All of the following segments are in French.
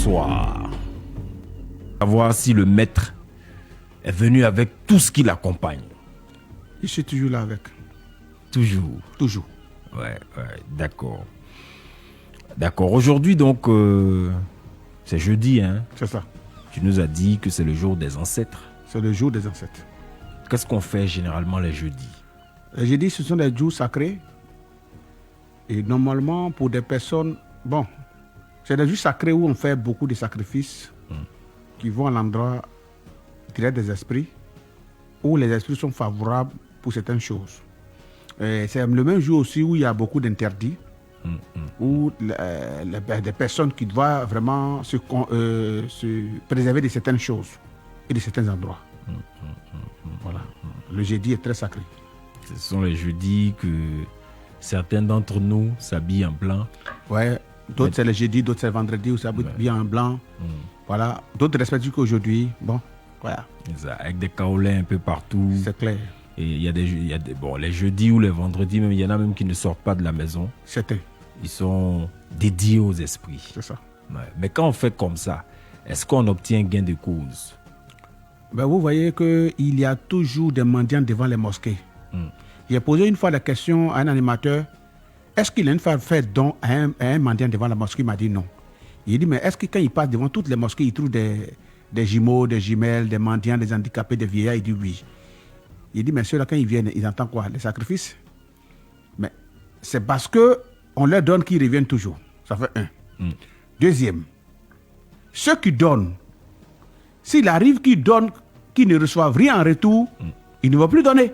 soir. À voir si le maître est venu avec tout ce qui l'accompagne. Je suis toujours là avec. Toujours. Toujours. Ouais, d'accord. D'accord. Aujourd'hui, donc, c'est jeudi, hein? C'est ça. Tu nous as dit que c'est le jour des ancêtres. C'est le jour des ancêtres. Qu'est-ce qu'on fait généralement les jeudis? Les jeudis, ce sont des jours sacrés. Et normalement, pour des personnes, bon, c'est des jours sacrés où on fait beaucoup de sacrifices qui vont à l'endroit des esprits, où les esprits sont favorables pour certaines choses. Et c'est le même jour aussi où il y a beaucoup d'interdits, où des personnes qui doivent vraiment se préserver de certaines choses et de certains endroits. Voilà. Le jeudi est très sacré. Ce sont les jeudis que certains d'entre nous s'habillent en blanc. Ouais, d'autres c'est le jeudi, d'autres c'est le vendredi où ça s'habillent en blanc. Voilà. D'autres respectent qu'aujourd'hui, bon, voilà. Avec des kaolins un peu partout. C'est clair. Et il y a des bon, les jeudis ou les vendredis, même, il y en a même qui ne sortent pas de la maison. C'était. Ils sont dédiés aux esprits. C'est ça. Ouais. Mais quand on fait comme ça, est-ce qu'on obtient gain de cause? Ben vous voyez qu'il y a toujours des mendiants devant les mosquées. J'ai posé une fois la question à un animateur, est-ce qu'il a une fois fait don à un mendiant devant la mosquée? Il m'a dit non. Il dit, mais est-ce que quand il passe devant toutes les mosquées, il trouve des jumeaux, des jumelles, des mendiants, des handicapés, des vieillards? Il dit oui. Il dit, mais ceux-là, quand ils viennent, ils entendent quoi? Les sacrifices? Mais c'est parce qu'on leur donne qu'ils reviennent toujours. Ça fait un. Deuxième, ceux qui donnent, s'il arrive qu'ils donnent, qu'ils ne reçoivent rien en retour, ils ne vont plus donner.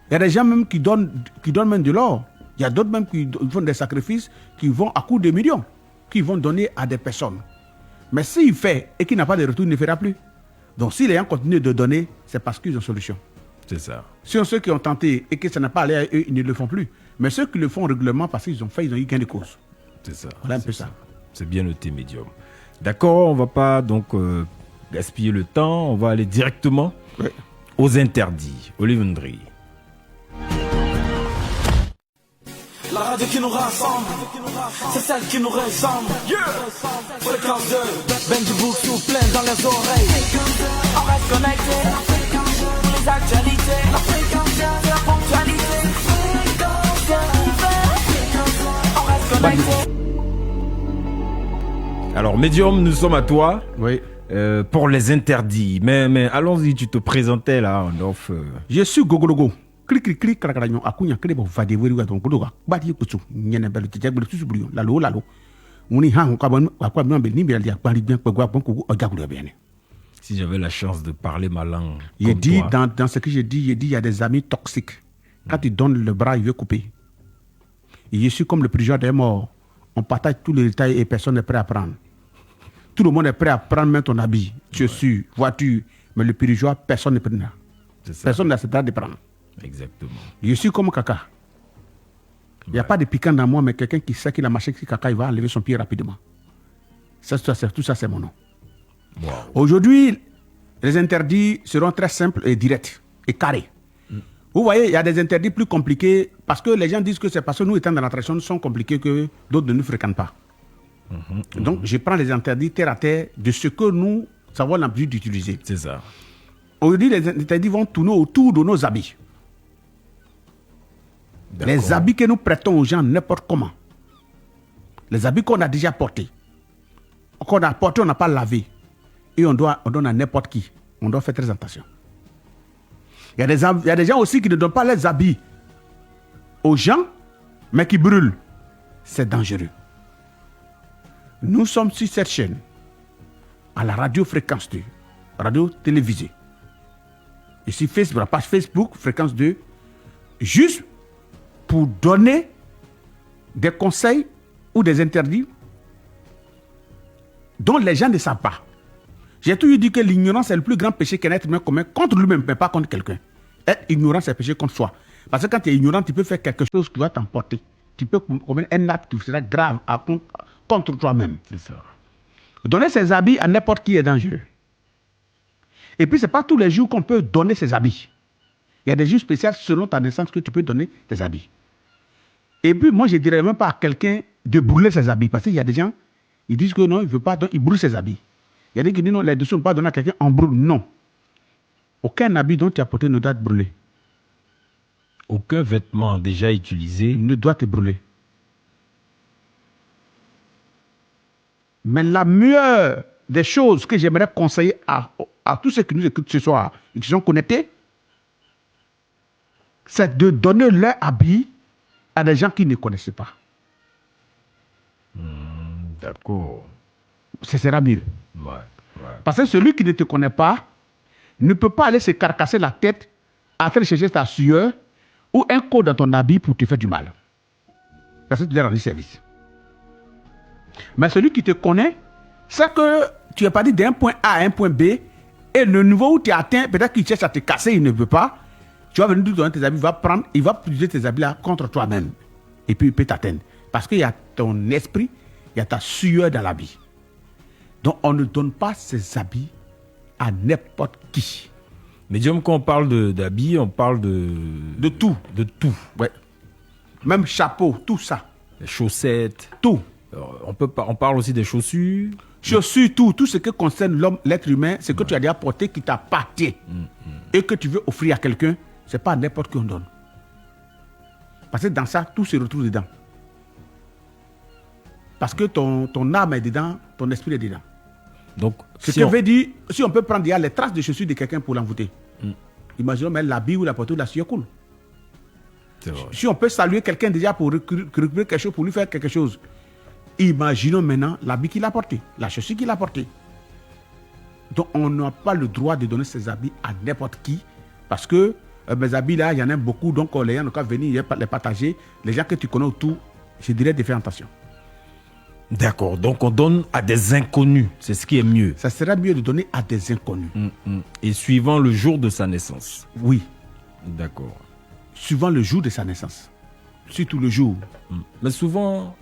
Il y a des gens même qui donnent même de l'or. Il y a d'autres même qui font des sacrifices qui vont à coût de millions, qui vont donner à des personnes. Mais s'il fait et qu'il n'a pas de retour, il ne fera plus. Donc si les gens continuent de donner, c'est parce qu'ils ont solution. C'est ça. Si ceux qui ont tenté et que ça n'a pas allé à eux, ils ne le font plus. Mais ceux qui le font régulièrement parce qu'ils ont fait, ils ont eu gain de cause. C'est ça. Voilà un peu ça. C'est bien noté, médium. D'accord, on ne va pas donc gaspiller le temps. On va aller directement aux interdits. Olive Ndri. La radio qui nous rassemble, c'est celle qui nous ressemble. Fréquence 2, Benji Book souffle dans les oreilles. On reste connecté, les actualités. La fréquence 2, c'est la ponctualité. On reste connecté. Alors, médium, nous sommes à toi. Oui. Pour les interdits. Mais allons-y, tu te présentais là en off. Je suis Gogologo. Clic, cracaragnon, akunya, crebo, vadeveri, donc, Godoga, Bati Kutu, Yenabel, Tijabel, Susubrion, Lalo, Lalo. Muni Hang, Kabon, Aquabon, Benibel, Bandi, bien, Pogabonko, Ogabou, bien. Si j'avais la chance de parler ma langue. Il dit, dans ce que j'ai dit, il y a des amis toxiques. Quand tu donnes le bras, il veut couper. Et je suis comme le prisonnier des morts. On partage tous les détails et personne n'est prêt à prendre. Tout le monde est prêt à prendre même ton habit, chaussures, voiture. Mais le prisonnier, personne ne prendra. Personne n'acceptera de prendre. Exactement. Je suis comme Kaka. Il n'y a pas de piquant dans moi, mais quelqu'un qui sait qu'il a marché sur Kaka, il va enlever son pied rapidement. Tout ça, c'est mon nom. Wow. Aujourd'hui, les interdits seront très simples et directs et carrés. Vous voyez, il y a des interdits plus compliqués parce que les gens disent que c'est parce que nous, étant dans la tradition, sont compliqués que d'autres ne nous fréquentent pas. Donc, je prends les interdits terre à terre de ce que nous avons l'habitude d'utiliser. C'est ça. Aujourd'hui, les interdits vont tourner autour de nos habits. Les habits que nous prêtons aux gens n'importe comment. Les habits qu'on a déjà portés. Qu'on a portés, on n'a pas lavé. Et on donne à n'importe qui. On doit faire très attention. Il y a des gens aussi qui ne donnent pas les habits aux gens, mais qui brûlent. C'est dangereux. Nous sommes sur cette chaîne, à la radio Fréquence 2, radio télévisée. Ici, Facebook, la page Facebook, Fréquence 2, juste pour donner des conseils ou des interdits dont les gens ne savent pas. J'ai toujours dit que l'ignorance est le plus grand péché qu'un être humain commet contre lui-même, mais pas contre quelqu'un. Être ignorant, c'est péché contre soi. Parce que quand tu es ignorant, tu peux faire quelque chose qui va t'emporter. Tu peux commettre un acte qui sera grave contre toi-même. C'est ça. Donner ses habits à n'importe qui est dangereux. Et puis, ce n'est pas tous les jours qu'on peut donner ses habits. Il y a des jours spéciaux selon ta naissance que tu peux donner tes habits. Et puis, moi, je ne dirais même pas à quelqu'un de brûler ses habits. Parce qu'il y a des gens, Ils disent que non, il ne veut pas, donc il brûle ses habits. Il y a des qui disent non, les dessous ne sont pas donnés à quelqu'un, on brûle. Non. Aucun habit dont tu as porté ne doit être brûlé. Aucun vêtement déjà utilisé Il ne doit être brûlé. Mais la meilleure des choses que j'aimerais conseiller à tous ceux qui nous écoutent ce soir et qui sont connectés, c'est de donner leur habit à des gens qui ne connaissent pas. D'accord. Ce sera mieux. Ouais. Parce que celui qui ne te connaît pas ne peut pas aller se carcasser la tête en train de chercher ta sueur ou un code dans ton habit pour te faire du mal. Parce que tu lui as rendu service. Mais celui qui te connaît, c'est que tu es parti d'un point A à un point B et le niveau où tu es atteint, peut-être qu'il cherche à te casser, il ne veut pas. Tu vas venir te donner tes habits, il va utiliser tes habits là contre toi-même. Et puis il peut t'atteindre. Parce qu'il y a ton esprit, il y a ta sueur dans l'habit. Donc on ne donne pas ses habits à n'importe qui. Médium, quand on parle d'habits, on parle de tout. De tout. Ouais. Même chapeau, tout ça. Les chaussettes. Tout. On parle aussi des chaussures. Chaussures, tout ce qui concerne l'homme, l'être humain, c'est que tu as déjà porté qui t'appartient et que tu veux offrir à quelqu'un, c'est pas à n'importe qui on donne. Parce que dans ça, tout se retrouve dedans. Parce que ton âme est dedans, ton esprit est dedans. Donc, ce qui veut dire, si on peut prendre les traces de chaussures de quelqu'un pour l'envoûter, imaginons même l'habit ou la portée ou la sueur coule. Si on peut saluer quelqu'un déjà pour récupérer quelque chose, pour lui faire quelque chose, imaginons maintenant l'habit qu'il a porté, la chaussure qu'il a portée. Donc on n'a pas le droit de donner ses habits à n'importe qui, parce que mes habits là, il y en a beaucoup, donc les gens n'ont qu'à venir les partager. Les gens que tu connais autour, je dirais de faire attention. D'accord, donc on donne à des inconnus, c'est ce qui est mieux. Ça serait mieux de donner à des inconnus. Et suivant le jour de sa naissance. Oui. D'accord. Suivant le jour de sa naissance. Surtout le jour. Mais souvent,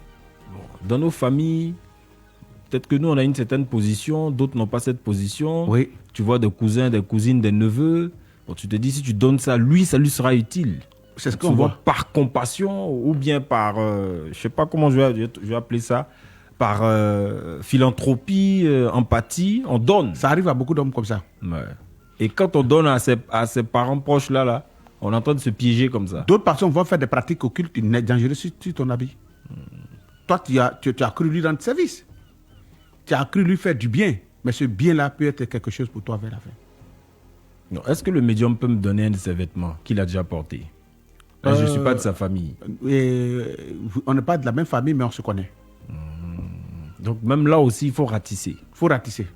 dans nos familles, peut-être que nous on a une certaine position, d'autres n'ont pas cette position. Oui. Tu vois des cousins, des cousines, des neveux. Bon, tu te dis si tu donnes ça, ça lui sera utile. C'est ce qu'on voit. Par compassion ou bien par, je ne sais pas comment je vais appeler ça, par philanthropie, empathie, on donne. Ça arrive à beaucoup d'hommes comme ça. Ouais. Et quand on donne à ses parents proches là, on est en train de se piéger comme ça. D'autres personnes vont faire des pratiques occultes dangereuses sur ton habit. Toi, tu as cru lui rendre service. Tu as cru lui faire du bien. Mais ce bien-là peut être quelque chose pour toi vers la fin. Non. Est-ce que le médium peut me donner un de ses vêtements qu'il a déjà porté? Je ne suis pas de sa famille. On n'est pas de la même famille, mais on se connaît. Donc même là aussi, il faut ratisser. Il faut ratisser.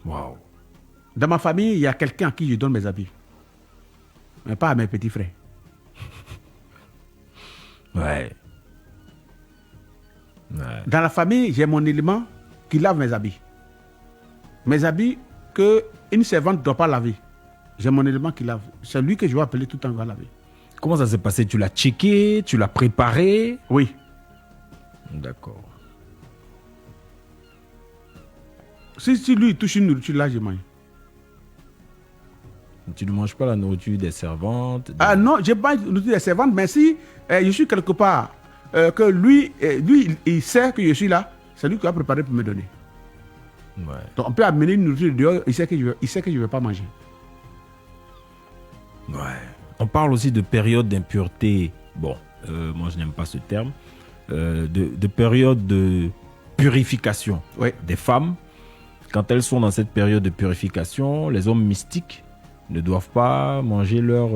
Waouh. Dans ma famille, il y a quelqu'un à qui je donne mes habits. Mais pas à mes petits frères. Ouais. Dans la famille, j'ai mon élément qui lave mes habits. Mes habits qu'une servante ne doit pas laver. J'ai mon élément qui lave. C'est lui que je vais appeler tout le temps va laver. Comment ça s'est passé? Tu l'as checké? Tu l'as préparé? Oui. D'accord. Si lui il touche une nourriture, là je mange. Tu ne manges pas la nourriture des servantes? Ah non, je mange la nourriture des servantes, mais si je suis quelque part, que lui, il sait que je suis là, c'est lui qui va préparer pour me donner. Ouais. Donc on peut amener une nourriture dehors, il sait que je ne vais pas manger. Ouais. On parle aussi de période d'impureté. Bon, moi je n'aime pas ce terme. De période de purification des femmes. Quand elles sont dans cette période de purification, les hommes mystiques ne doivent pas manger leur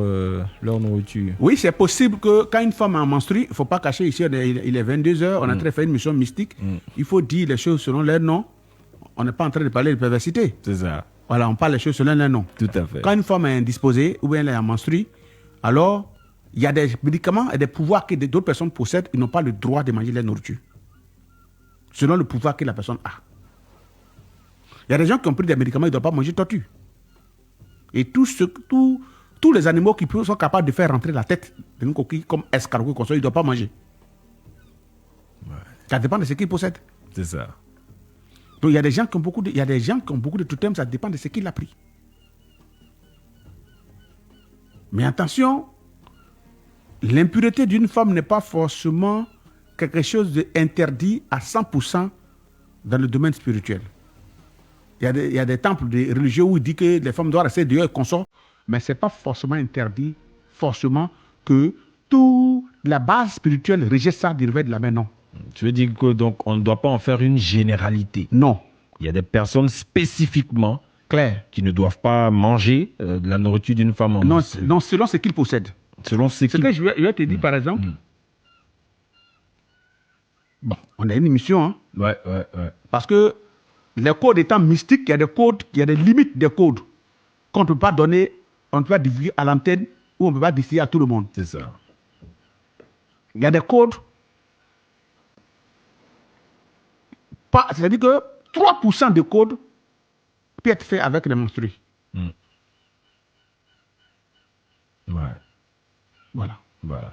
nourriture. Oui, c'est possible que quand une femme a menstrué, il ne faut pas cacher ici, il est 22h, on est en train de faire une mission mystique. Il faut dire les choses selon leur nom. On n'est pas en train de parler de perversité. C'est ça. Voilà, on parle les choses selon leur nom. Tout à fait. Quand une femme est indisposée ou bien elle est en menstruée, alors il y a des médicaments et des pouvoirs que d'autres personnes possèdent, ils n'ont pas le droit de manger leur nourriture. Selon le pouvoir que la personne a. Il y a des gens qui ont pris des médicaments, ils ne doivent pas manger tortue. Et tous les animaux qui sont capables de faire rentrer la tête d'une coquille comme escargot, comme ça, ils ne doivent pas manger. Ouais. Ça dépend de ce qu'ils possèdent. C'est ça. Donc il y a des gens qui ont beaucoup de totems, ça dépend de ce qu'il a pris. Mais attention, l'impureté d'une femme n'est pas forcément quelque chose d'interdit à 100% dans le domaine spirituel. Il y a des temples religieux où il dit que les femmes doivent rester dehors et consortent, mais ce n'est pas forcément interdit, forcément que toute la base spirituelle rejette ça du revers de la main, non. Tu veux dire que donc on ne doit pas en faire une généralité? Non. Il y a des personnes spécifiquement Claire. qui ne doivent pas manger de la nourriture d'une femme. Non, selon ce qu'ils possèdent. Selon ce que je vais te dire, par exemple. Bon, on a une émission, hein. Ouais. Parce que les codes étant mystiques, il y a des codes, il y a des limites des codes qu'on ne peut pas donner, on ne peut pas divulguer à l'antenne ou on ne peut pas distribuer à tout le monde. C'est ça. Il y a des codes. C'est-à-dire que 3% de codes peut être fait avec les menstrues. Ouais. Voilà.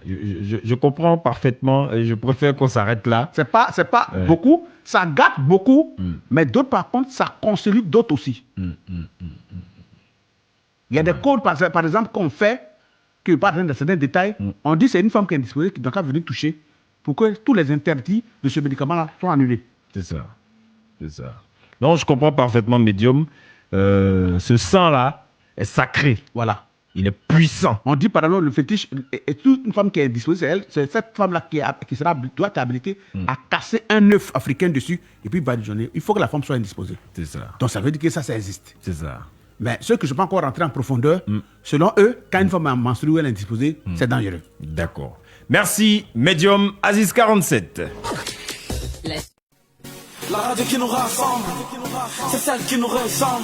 Je comprends parfaitement et je préfère qu'on s'arrête là. C'est pas beaucoup, ça gâte beaucoup, mais d'autres par contre, ça consolide d'autres aussi. Il y a des codes, par exemple, qu'on fait, que par exemple, dans certains détails, on dit que c'est une femme qui est indisposée, qui doit venir toucher, pour que tous les interdits de ce médicament-là soient annulés. C'est ça. Non, je comprends parfaitement, médium. Ce sang-là est sacré. Voilà. Il est puissant. On dit par exemple le fétiche, et toute une femme qui est disposée, c'est cette femme-là qui doit être habilitée à casser un œuf africain dessus et puis badigeonner. Il faut que la femme soit indisposée. C'est ça. Donc ça veut dire que ça existe. C'est ça. Mais ceux que je ne peux pas encore rentrer en profondeur, selon eux, quand une femme est menstruée ou elle est indisposée, c'est dangereux. D'accord. Merci, médium Aziz 47. La radio qui nous rassemble, c'est celle qui nous ressemble.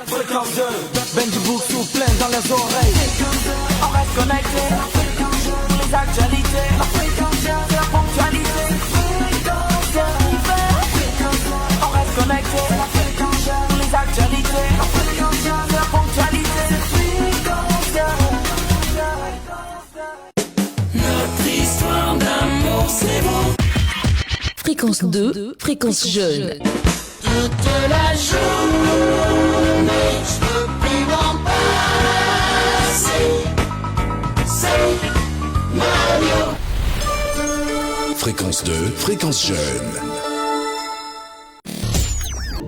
Fréquence 2, Benji Bouksou plein dans les oreilles. On reste connecté, les actualités. La fréquence 2, c'est la ponctualité. On reste connecté, les actualités. La fréquence 2, c'est la ponctualité. Notre histoire d'amour, c'est beau. Fréquence 2, fréquence jeune. Toute la journée, je peux plus m'en passer. C'est Mario. Fréquence 2, fréquence jeune.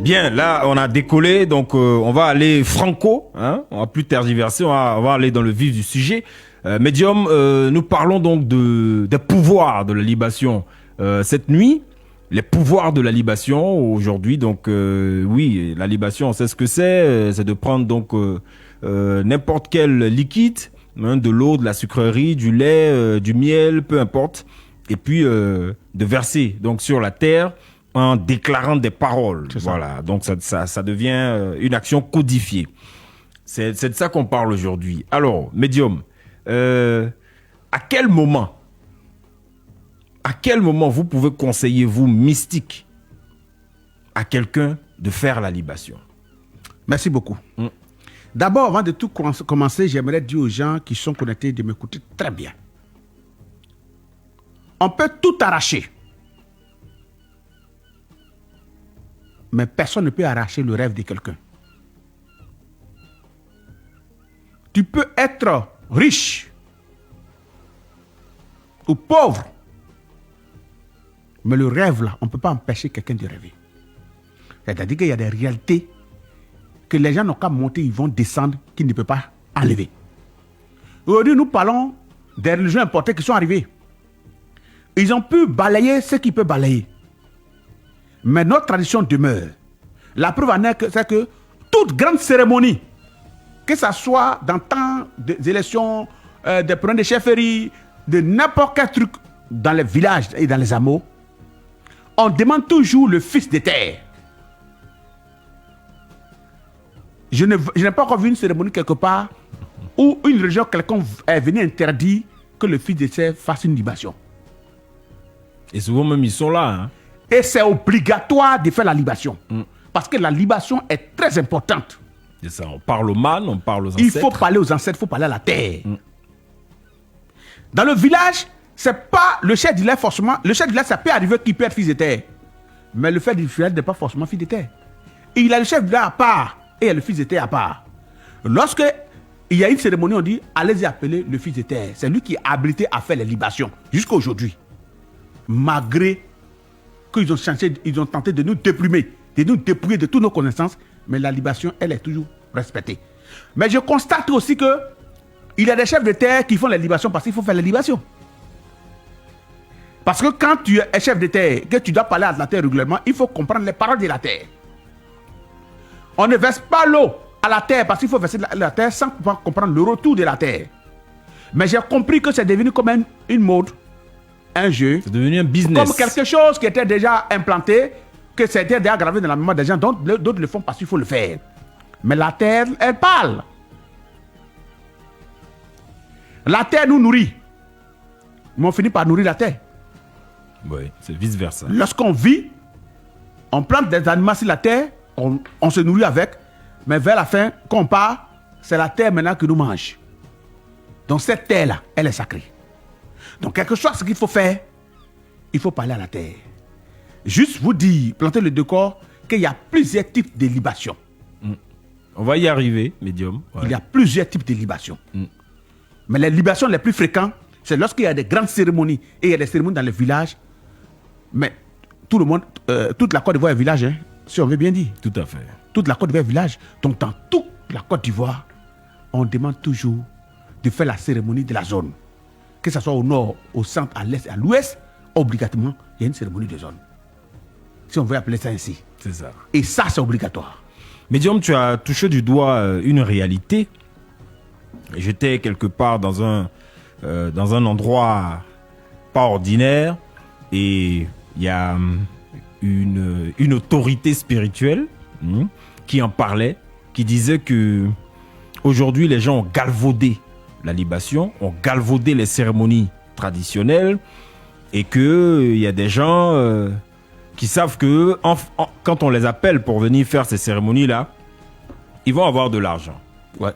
Bien, là, on a décollé, donc on va aller franco, hein, on va plus tergiverser, on va aller dans le vif du sujet. Médium, nous parlons donc des pouvoirs de la libation. Cette nuit, les pouvoirs de la libation aujourd'hui, donc oui, la libation, on sait ce que c'est de prendre donc n'importe quel liquide, hein, de l'eau, de la sucrerie, du lait, du miel, peu importe, et puis de verser donc sur la terre en déclarant des paroles. Voilà, donc ça devient une action codifiée. C'est de ça qu'on parle aujourd'hui. Alors, médium, à quel moment vous pouvez conseiller, vous, mystique, à quelqu'un de faire la libation? Merci beaucoup. D'abord, avant de tout commencer, j'aimerais dire aux gens qui sont connectés de m'écouter très bien. On peut tout arracher. Mais personne ne peut arracher le rêve de quelqu'un. Tu peux être riche ou pauvre. Mais le rêve, là, on ne peut pas empêcher quelqu'un de rêver. C'est-à-dire qu'il y a des réalités que les gens n'ont qu'à monter, ils vont descendre, qu'ils ne peuvent pas enlever. Aujourd'hui, nous parlons des religions importées qui sont arrivées. Ils ont pu balayer ce qu'ils peuvent balayer. Mais notre tradition demeure. La preuve en est que c'est que toute grande cérémonie, que ce soit dans le temps des élections, des problèmes de chefferie, de n'importe quel truc dans les villages et dans les hameaux, on demande toujours le fils des terres. Je n'ai pas encore vu une cérémonie quelque part où une région quelqu'un est venu interdire que le fils des terres fasse une libation. Et souvent même ils sont là. Hein. Et c'est obligatoire de faire la libation. Parce que la libation est très importante. C'est ça, on parle aux mânes, on parle aux ancêtres. Il faut parler aux ancêtres, il faut parler à la terre. Dans le village, c'est pas le chef du village forcément. Le chef du village, ça peut arriver qu'il peut être fils de terre. Mais le chef du village n'est pas forcément fils de terre. Et il a le chef du village à part et il y a le fils de terre à part. Lorsque il y a une cérémonie, on dit allez-y appeler le fils de terre. C'est lui qui est habilité à faire les libations jusqu'à aujourd'hui. malgré qu'ils ont changé, ils ont tenté de nous déplumer, de nous dépouiller de toutes nos connaissances, mais la libation, elle est toujours respectée. Mais je constate aussi que il y a des chefs de terre qui font les libations parce qu'il faut faire les libations. Parce que quand tu es chef de terre, que tu dois parler à la terre régulièrement, il faut comprendre les paroles de la terre. On ne verse pas l'eau à la terre parce qu'il faut verser la terre sans pouvoir comprendre le retour de la terre. Mais j'ai compris que c'est devenu comme une mode, un jeu. C'est devenu un business. Comme quelque chose qui était déjà implanté, que c'était déjà gravé dans la mémoire des gens, d'autres le font parce qu'il faut le faire. Mais la terre, elle parle. La terre nous nourrit. Mais on finit par nourrir la terre. Oui, c'est vice-versa. Lorsqu'on vit, on plante des animaux sur la terre, on se nourrit avec, mais vers la fin, quand on part, c'est la terre maintenant qui nous mange. Donc cette terre-là, elle est sacrée. Donc quelque chose ce qu'il faut faire, il faut parler à la terre. Juste vous dire, planter le décor, qu'il y a plusieurs types de libations. On va y arriver, médium. Ouais. Il y a plusieurs types de libations. Mais les libations les plus fréquentes, c'est lorsqu'il y a des grandes cérémonies. Et il y a des cérémonies dans les villages. Mais tout le monde, toute la Côte d'Ivoire est village, hein, si on veut bien dire. Tout à fait. Toute la Côte d'Ivoire est village. Donc dans toute la Côte d'Ivoire, on demande toujours de faire la cérémonie de la zone. Que ce soit au nord, au centre, à l'est, à l'ouest, obligatoirement, il y a une cérémonie de zone. Si on veut appeler ça ainsi. C'est ça. Et ça, c'est obligatoire. Médium, tu as touché du doigt une réalité. J'étais quelque part dans un endroit pas ordinaire et il y a une autorité spirituelle qui en parlait, qui disait que aujourd'hui les gens ont galvaudé la libation, ont galvaudé les cérémonies traditionnelles et qu'il y a des gens qui savent que quand on les appelle pour venir faire ces cérémonies-là, ils vont avoir de l'argent. Ouais.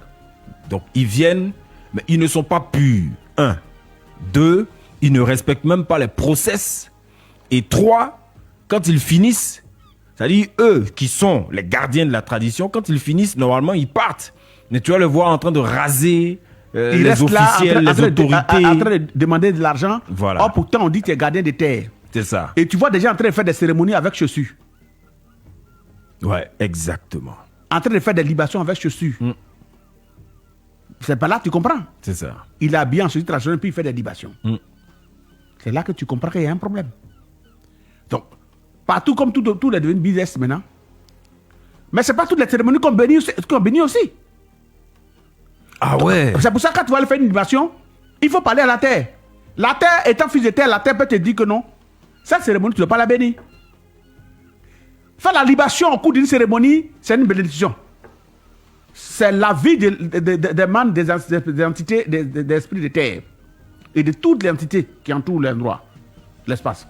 Donc ils viennent, mais ils ne sont pas purs. 1. 2, ils ne respectent même pas les process. Et 3, quand ils finissent, c'est-à-dire eux qui sont les gardiens de la tradition, quand ils finissent, normalement ils partent. Mais tu vas le voir en train de raser les officiels, les autorités. En train de demander de l'argent. Voilà. Or pourtant on dit que tu es gardien de terre. C'est ça. Et tu vois des gens en train de faire des cérémonies avec chaussures. Ouais, exactement. En train de faire des libations avec chaussures. C'est pas là que tu comprends. C'est ça. Il est habillé en chaussures traditionnelles puis il fait des libations. C'est là que tu comprends qu'il y a un problème. Donc, partout comme tout est devenu business maintenant. Mais c'est pas toutes les cérémonies qu'on bénit aussi. Ah ouais. C'est pour ça que quand tu vas aller faire une libation, il faut parler à la terre. La terre étant fils de terre, la terre peut te dire que non. Cette cérémonie, tu ne dois pas la bénir. Faire la libation au cours d'une cérémonie, c'est une bénédiction. C'est la vie des membres des entités, des esprits de terre. Et de toutes les entités qui entourent l'endroit, l'espace.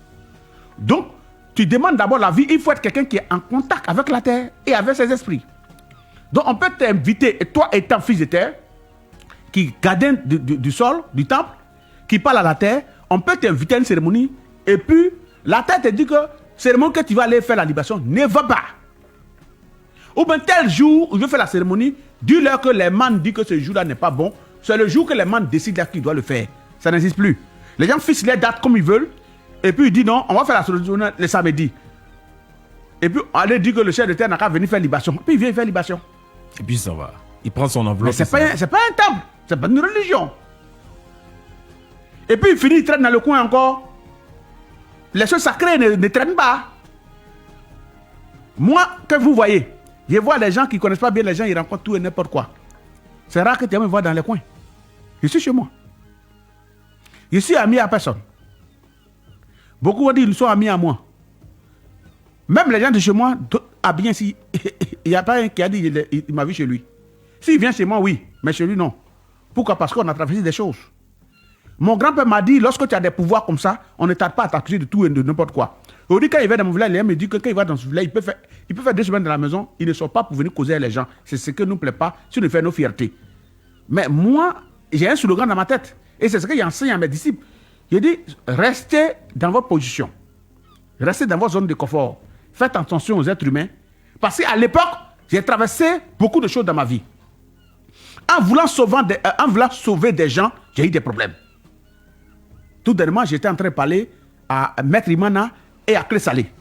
Donc, tu demandes d'abord la vie, il faut être quelqu'un qui est en contact avec la terre et avec ses esprits. Donc, on peut t'inviter, toi étant fils de terre, qui gardien du sol, du temple, qui parle à la terre, on peut t'inviter à une cérémonie, et puis la terre te dit que cérémonie que tu vas aller faire la libation ne va pas. Ou bien tel jour où je fais la cérémonie, dis-leur que les man disent que ce jour-là n'est pas bon, c'est le jour que les man décident qu'ils doivent le faire. Ça n'existe plus. Les gens fixent les dates comme ils veulent, et puis ils disent non, on va faire la cérémonie le samedi. Et puis on allait dire que le chef de terre n'a qu'à venir faire libation. Puis il vient faire libation. Et puis ça va. Il prend son enveloppe. Mais c'est pas un temple, c'est pas une religion. Et puis il finit, il traîne dans le coin encore. Les choses sacrées ne traînent pas. Moi, que vous voyez, je vois les gens qui ne connaissent pas bien les gens, ils rencontrent tout et n'importe quoi. C'est rare que tu me vois dans les coins. Je suis chez moi. Je suis ami à personne. Beaucoup vont dire qu'ils sont amis à moi. Même les gens de chez moi, habillés ici, il n'y a pas un qui a dit qu'il m'a vu chez lui. S'il vient chez moi, oui, mais chez lui, non. Pourquoi? Parce qu'on a traversé des choses. Mon grand-père m'a dit, lorsque tu as des pouvoirs comme ça, on ne tarde pas à t'accuser de tout et de n'importe quoi. Aujourd'hui, quand il va dans mon village, il me dit que quand il va dans ce village, il peut faire 2 semaines dans la maison, il ne sort pas pour venir causer avec les gens. C'est ce qui ne nous plaît pas, si nous fait nos fiertés. Mais moi, j'ai un slogan dans ma tête. Et c'est ce que j'enseigne à mes disciples. Je dis, restez dans votre position. Restez dans votre zone de confort. Faites attention aux êtres humains. Parce qu'à l'époque, j'ai traversé beaucoup de choses dans ma vie. En voulant sauver des gens, j'ai eu des problèmes. Tout dernièrement, j'étais en train de parler à Maître Imana et à Clé Salé.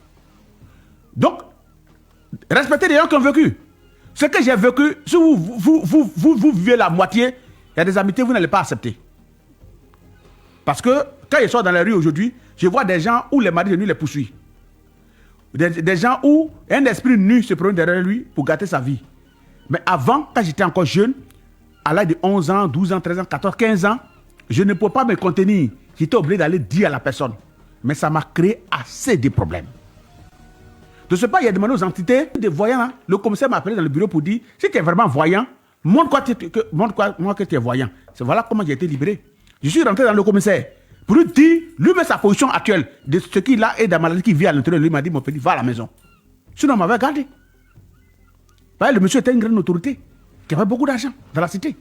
Donc, respectez les gens qui ont vécu. Ce que j'ai vécu, si vous vivez la moitié, il y a des amitiés que vous n'allez pas accepter. Parce que quand je sors dans la rue aujourd'hui, je vois des gens où les maris de nuit les poursuivent. Des gens où un esprit nu se promène derrière lui pour gâter sa vie. Mais avant, quand j'étais encore jeune, à l'âge de 11 ans, 12 ans, 13 ans, 14, 15 ans, je ne pouvais pas me contenir. J'étais obligé d'aller dire à la personne. Mais ça m'a créé assez de problèmes. De ce pas, il y a demandé aux entités des voyants. Hein. Le commissaire m'a appelé dans le bureau pour dire, si tu es vraiment voyant, montre-moi que tu es voyant. C'est voilà comment j'ai été libéré. Je suis rentré dans le commissaire pour lui dire, lui-même sa position actuelle, de ce qu'il a et de la maladie qui vit à l'intérieur. Lui m'a dit, mon petit, va à la maison. Sinon, on m'avait gardé. Le monsieur était une grande autorité, qui avait beaucoup d'argent dans la cité.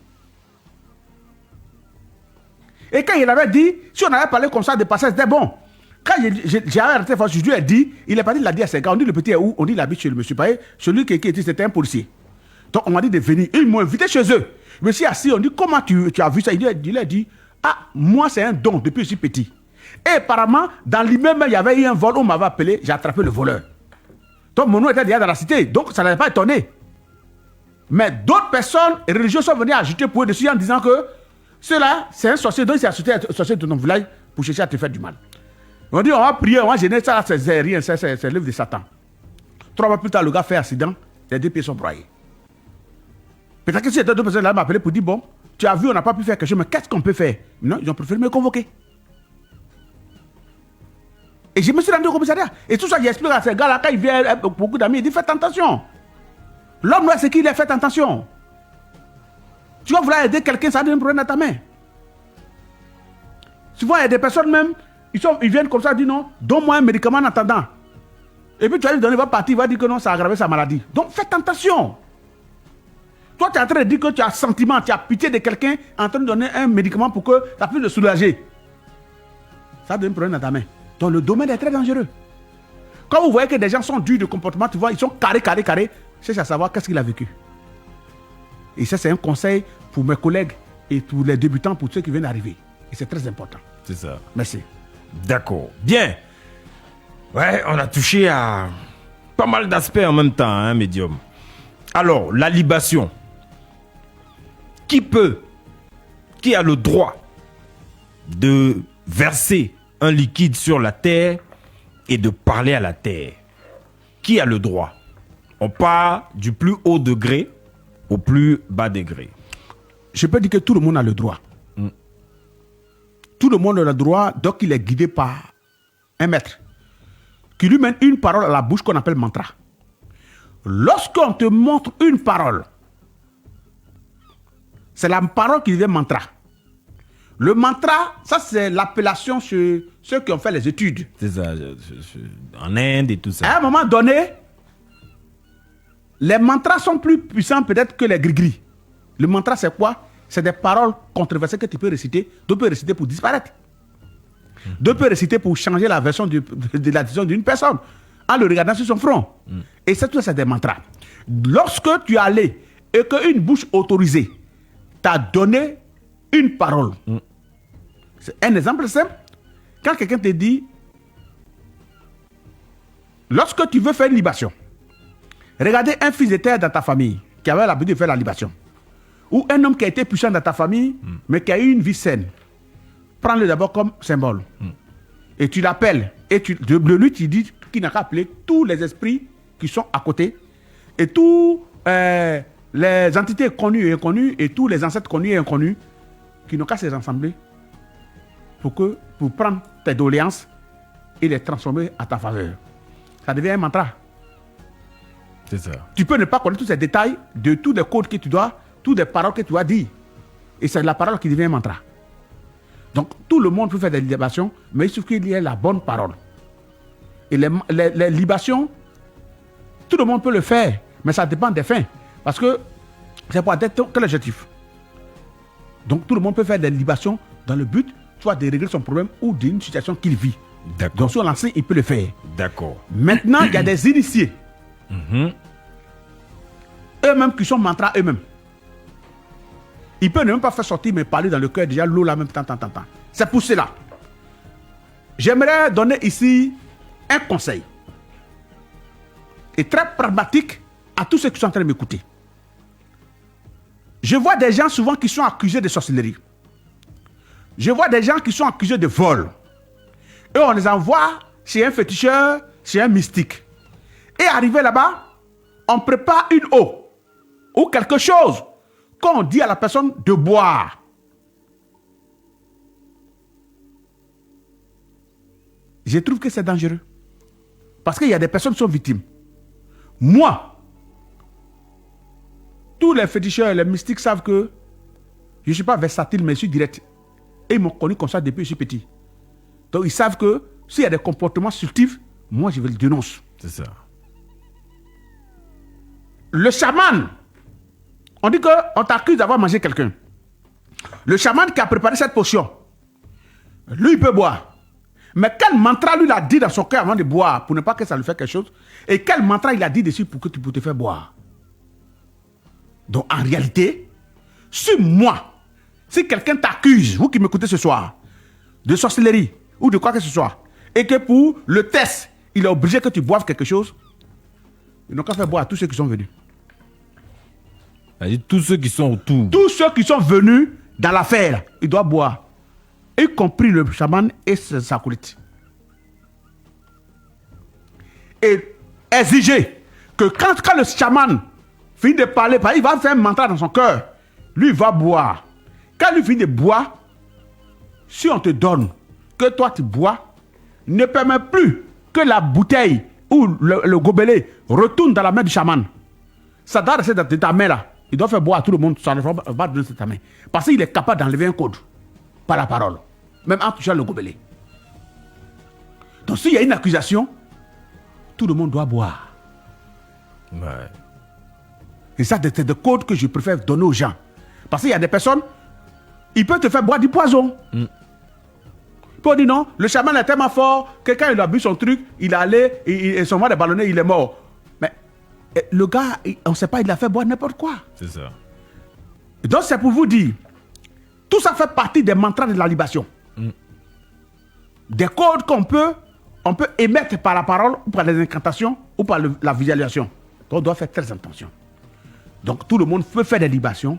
Et quand il avait dit, si on avait parlé comme ça de passage, c'était bon. Quand j'ai arrêté, je lui ai dit, il est parti, il a dit à ses gars, on dit le petit est où? On dit il habite chez le monsieur Paye. Celui qui était, c'était un policier. Donc on m'a dit de venir. Ils m'ont invité chez eux. Je me suis assis, on dit comment tu as vu ça? Il a dit, ah, moi c'est un don depuis que je suis petit. Et apparemment, dans l'immeuble, il y avait eu un vol, on m'avait appelé, j'ai attrapé le voleur. Donc mon nom était déjà dans la cité, donc ça n'avait pas étonné. Mais d'autres personnes religieuses sont venues ajouter pour eux dessus en disant que cela, c'est un sorcier, donc c'est un sorcier de ton village pour chercher à te faire du mal. On dit, on va prier, on va gêner, ça, c'est rien, c'est l'œuvre de Satan. 3 mois plus tard, le gars fait accident, les 2 pieds sont broyés. Peut-être que si ces 2 personnes là m'appelaient pour dire, bon, tu as vu, on n'a pas pu faire quelque chose, mais qu'est-ce qu'on peut faire? Non, ils ont préféré me convoquer. Et je me suis rendu au commissariat. Et tout ça, j'explique à ces gars-là, quand ils viennent avec beaucoup d'amis, il dit, faites attention. L'homme là, c'est qu'il est, faites attention. Tu vas vouloir aider quelqu'un, ça donne un problème à ta main. Souvent, il y a des personnes même, ils viennent comme ça, ils disent non, donne-moi un médicament en attendant. Et puis tu vas lui donner, il va partir, il va dire que non, ça a aggravé sa maladie. Donc faites attention. Toi, tu es en train de dire que tu as sentiment, tu as pitié de quelqu'un en train de donner un médicament pour que ça puisse le soulager. Ça donne un problème à ta main. Donc le domaine est très dangereux. Quand vous voyez que des gens sont durs de comportement, tu vois, ils sont carrés, cherche à savoir qu'est-ce qu'il a vécu. Et ça, c'est un conseil pour mes collègues et pour les débutants, pour ceux qui viennent d'arriver. Et c'est très important. C'est ça. Merci. D'accord. Bien. Ouais, on a touché à pas mal d'aspects en même temps, hein, médium. Alors, la libation. Qui a le droit de verser un liquide sur la terre et de parler à la terre? Qui a le droit? On part du plus haut degré au plus bas degré. Je peux dire que tout le monde a le droit. Tout le monde a le droit, donc il est guidé par un maître qui lui mène une parole à la bouche qu'on appelle mantra. Lorsqu'on te montre une parole, c'est la parole qui devient mantra. Le mantra, ça c'est l'appellation chez ceux qui ont fait les études. C'est ça, en Inde et tout ça. À un moment donné, les mantras sont plus puissants peut-être que les gris-gris. Le mantra c'est quoi? C'est des paroles controversées que tu peux réciter. D'autres peuvent réciter pour disparaître. D'autres peuvent réciter pour changer la version de la décision d'une personne en le regardant sur son front. Et ça, tout ça, c'est des mantras. Lorsque tu es allé et qu'une bouche autorisée t'a donné une parole, c'est un exemple simple. Quand quelqu'un te dit, lorsque tu veux faire une libation, regardez un fils de terre dans ta famille qui avait l'habitude de faire la libation. Ou un homme qui a été puissant dans ta famille, mais qui a eu une vie saine. Prends-le d'abord comme symbole. Et tu l'appelles. Et de lui, tu dis qu'il n'a qu'à appeler tous les esprits qui sont à côté. Et tous les entités connues et inconnues. Et tous les ancêtres connus et inconnus. Qui n'ont qu'à se rassembler. Pour prendre tes doléances et les transformer à ta faveur. Ça devient un mantra. C'est ça. Tu peux ne pas connaître tous ces détails de tous les codes que tu dois, toutes les paroles que tu dois dire. Et c'est la parole qui devient un mantra. Donc, tout le monde peut faire des libations, mais il suffit qu'il y ait la bonne parole. Et les libations, tout le monde peut le faire, mais ça dépend des fins. Parce que c'est pour atteindre quel objectif. Donc, tout le monde peut faire des libations dans le but, soit de régler son problème ou d'une situation qu'il vit. D'accord. Donc, sur l'ancien, il peut le faire. D'accord. Maintenant, il y a des initiés. Eux-mêmes qui sont mantras eux-mêmes. Ils peuvent ne même pas faire sortir, mais parler dans le cœur déjà l'eau là même tant. C'est pour cela. j'aimerais donner ici un conseil. Et très pragmatique à tous ceux qui sont en train de m'écouter. Je vois des gens souvent qui sont accusés de sorcellerie. Je vois des gens qui sont accusés de vol. Et on les envoie chez un féticheur, chez un mystique. Et arrivé là-bas, on prépare une eau ou quelque chose qu'on dit à la personne de boire. Je trouve que c'est dangereux. Parce qu'il y a des personnes qui sont victimes. Moi, tous les féticheurs, les mystiques savent que je ne suis pas versatile, mais je suis direct. Et ils m'ont connu comme ça depuis que je suis petit. Donc ils savent que s'il y a des comportements sultifs, moi je vais le dénoncer. C'est ça. Le chaman, on dit qu'on t'accuse d'avoir mangé quelqu'un. Le chaman qui a préparé cette potion, lui il peut boire. Mais quel mantra lui il a dit dans son cœur avant de boire pour ne pas que ça lui fasse quelque chose? Et quel mantra il a dit dessus pour que tu puisses te faire boire? Donc en réalité, si quelqu'un t'accuse, vous qui m'écoutez ce soir, de sorcellerie ou de quoi que ce soit, et que pour le test, il est obligé que tu boives quelque chose, ils n'ont qu'à faire boire à tous ceux qui sont venus. Tous ceux qui sont autour. Tous ceux qui sont venus dans l'affaire, ils doivent boire. Y compris le chaman et ses acolytes. Et exiger que quand le chaman finit de parler, il va faire un mantra dans son cœur. Lui, il va boire. Quand lui finit de boire, si on te donne que toi tu bois, ne permet plus que la bouteille ou le gobelet retourne dans la main du chaman. Ça doit rester dans ta main là. Il doit faire boire à tout le monde, ça ne va pas donner ta main. Parce qu'il est capable d'enlever un code par la parole, même en touchant le gobelet. Donc s'il y a une accusation, tout le monde doit boire. Ouais. Et ça, c'est des codes que je préfère donner aux gens. Parce qu'il y a des personnes, ils peuvent te faire boire du poison. Il peut dire non, le chaman est tellement fort que quand il a bu son truc, il est allé, et son ventre est ballonné, il est mort. Mais le gars, on ne sait pas, il a fait boire n'importe quoi. C'est ça. Donc c'est pour vous dire, tout ça fait partie des mantras de la libation. Des codes qu'on peut émettre par la parole, ou par les incantations, ou par la visualisation. Donc on doit faire très attention. Donc tout le monde peut faire des libations,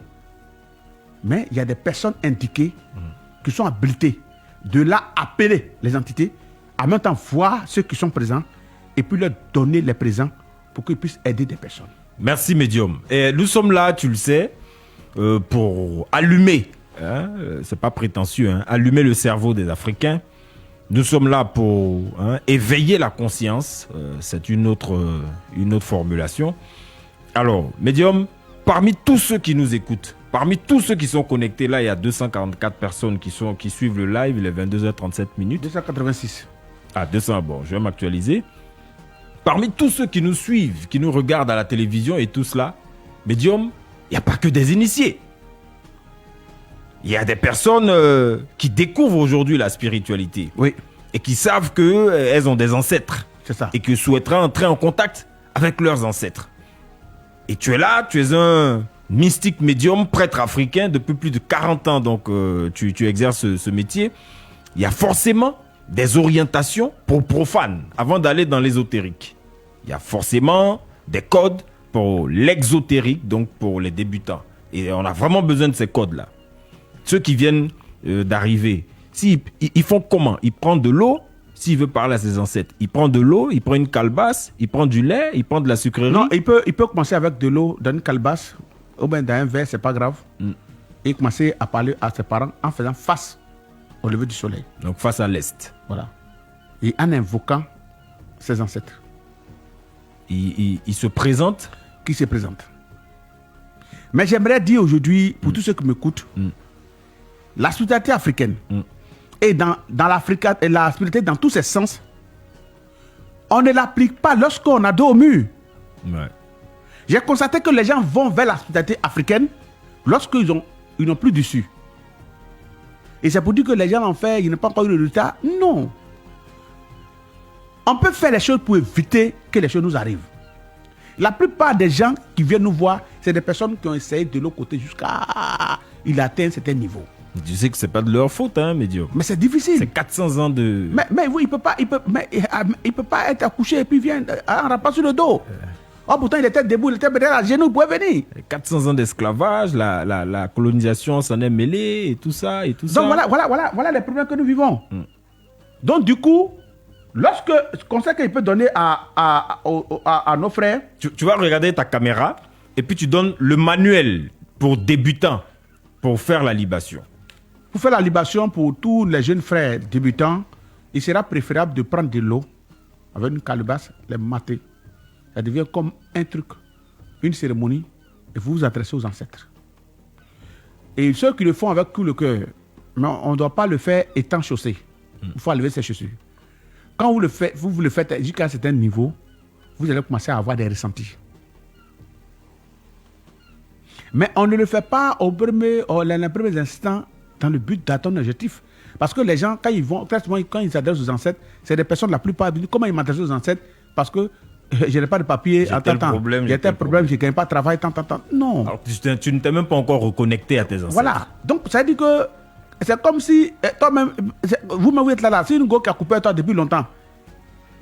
mais il y a des personnes indiquées qui sont habilitées de là appeler les entités, en même temps voir ceux qui sont présents, et puis leur donner les présents pour qu'ils puissent aider des personnes. Merci médium. Et nous sommes là, tu le sais, pour allumer, c'est pas prétentieux, allumer le cerveau des Africains. Nous sommes là pour éveiller la conscience, c'est une autre formulation. Alors, médium, parmi tous ceux qui nous écoutent, parmi tous ceux qui sont connectés, là il y a 244 personnes qui suivent le live, il est 22h37 minutes. 286. Ah, 200, bon, je vais m'actualiser. Parmi tous ceux qui nous suivent, qui nous regardent à la télévision et tout cela, médium, il n'y a pas que des initiés. Il y a des personnes qui découvrent aujourd'hui la spiritualité. Oui. Et qui savent qu'elles ont des ancêtres. C'est ça. Et qui souhaiteraient entrer en contact avec leurs ancêtres. Et tu es là, tu es un mystique médium, prêtre africain depuis plus de 40 ans. Donc tu exerces ce métier. Il y a forcément des orientations pour profanes avant d'aller dans l'ésotérique. Il y a forcément des codes pour l'exotérique, donc pour les débutants. Et on a vraiment besoin de ces codes-là. Ceux qui viennent d'arriver, ils font comment? Ils prennent de l'eau, s'il veut parler à ses ancêtres. Il prend de l'eau, il prend une calebasse, il prend du lait, il prend de la sucrerie. Non, il peut commencer avec de l'eau dans une calebasse, ou bien dans un verre, c'est pas grave. Et commencer à parler à ses parents en faisant face au lever du soleil. Donc face à l'est. Voilà. Et en invoquant ses ancêtres. Il se présente. Qui se présente. Mais j'aimerais dire aujourd'hui, pour tous ceux qui m'écoutent, la spiritualité africaine et dans l'Afrique, et la spiritualité dans tous ses sens, on ne l'applique pas lorsqu'on a dos au mur. Ouais. J'ai constaté que les gens vont vers la spiritualité africaine lorsqu'ils n'ont plus d'issue. Et c'est pour dire que les gens l'ont fait, ils n'ont pas encore eu le résultat. Non. On peut faire les choses pour éviter que les choses nous arrivent. La plupart des gens qui viennent nous voir, c'est des personnes qui ont essayé de l'autre côté jusqu'à il atteint un certain niveau. Tu sais que c'est pas de leur faute, hein, Médium. Mais c'est difficile. C'est 400 ans de... Mais oui, il peut pas être accouché et puis vient en rapport sur le dos. Oh, pourtant, il était debout, il était peut-être à genoux, il pouvait venir. 400 ans d'esclavage, la colonisation s'en est mêlée et tout ça. Donc voilà les problèmes que nous vivons. Donc du coup, lorsque ce conseil qu'il peut donner à nos frères... Tu vas regarder ta caméra et puis tu donnes le manuel pour débutants pour faire la libation. Pour faire la libation pour tous les jeunes frères débutants, il sera préférable de prendre de l'eau avec une calebasse, les mater. Ça devient comme un truc, une cérémonie, et vous vous adressez aux ancêtres. Et ceux qui le font avec tout le cœur, mais on ne doit pas le faire étant chaussé. Il faut enlever ses chaussures. Quand vous le faites jusqu'à un certain niveau, vous allez commencer à avoir des ressentis. Mais on ne le fait pas les premiers instants dans le but d'atteindre un objectif. Parce que les gens, quand ils s'adressent aux ancêtres, c'est des personnes, la plupart, comment ils m'adressent aux ancêtres? Parce que je n'ai pas de papier en tant. Il y a tel problème, je ne gagne pas de travail, tant. Non. Alors, tu ne t'es même pas encore reconnecté à tes ancêtres. Voilà. Donc, ça veut dire que c'est comme si toi-même, vous-même, vous êtes là. C'est une go qui a coupé toi depuis longtemps.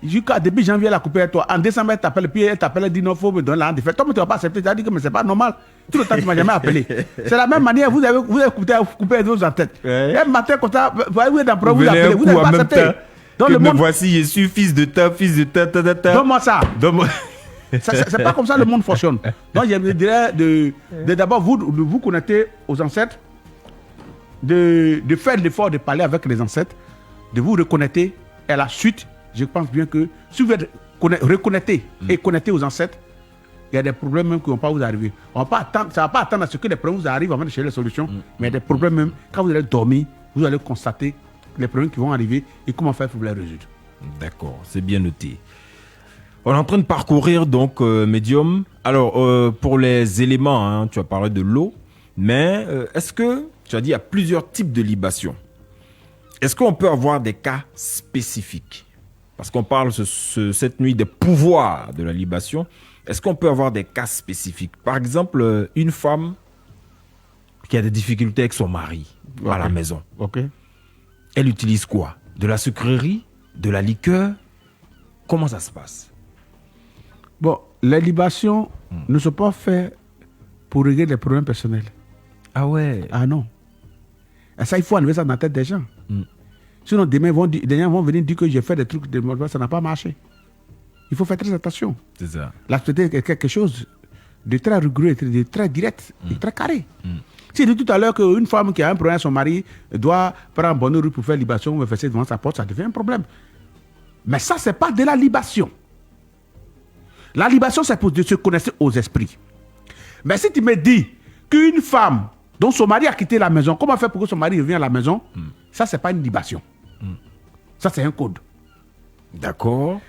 Depuis janvier, elle a coupé toi. En décembre, elle t'appelle, puis elle t'appelle, elle dit non, il faut me donner la hand. Toi, tu ne vas pas accepter. Tu as dit que mais c'est pas normal. Tout le temps, tu ne m'as jamais appelé. C'est la même manière, vous avez coupé vos têtes. Ouais. Un matin, comme ça, vous êtes dans le vous appelez. Vous n'avez pas accepté. Donc, le monde... voici, je suis fils de ta. Donne-moi ça. C'est pas comme ça le monde fonctionne. Donc, je dirais d'abord vous connecter aux ancêtres, de faire l'effort de parler avec les ancêtres, de vous reconnecter. Et à la suite, je pense bien que si vous êtes reconnecté et connecté aux ancêtres, il y a des problèmes même qui ne vont pas vous arriver. Ça ne va pas attendre à ce que les problèmes vous arrivent avant de chercher les solutions. Mais il y a des problèmes même, quand vous allez dormir, vous allez constater les problèmes qui vont arriver et comment faire pour les résoudre. D'accord, c'est bien noté. On est en train de parcourir donc Médium. Alors, pour les éléments, hein, tu as parlé de l'eau, mais est-ce que, tu as dit, il y a plusieurs types de libation. Est-ce qu'on peut avoir des cas spécifiques? Parce qu'on parle cette nuit des pouvoirs de la libation. Est-ce qu'on peut avoir des cas spécifiques? Par exemple, une femme qui a des difficultés avec son mari à la maison. Elle utilise quoi? De la sucrerie? De la liqueur? Comment ça se passe? Bon, les libations ne sont pas faites pour régler les problèmes personnels. Ah ouais? Ah non. Et ça, il faut enlever ça dans la tête des gens. Sinon, demain, les gens vont venir dire que j'ai fait des trucs, ça n'a pas marché. Il faut faire très attention. C'est ça. La société est quelque chose de très rigoureux, de très direct et très carré. Si dit tout à l'heure qu'une femme qui a un problème avec son mari doit prendre bonne rue pour faire libation ou me faire devant sa porte, ça devient un problème. Mais ça, ce n'est pas de la libation. La libation, c'est pour se connaître aux esprits. Mais si tu me dis qu'une femme dont son mari a quitté la maison, comment faire pour que son mari revienne à la maison? Ça, ce n'est pas une libation. Ça, c'est un code. D'accord.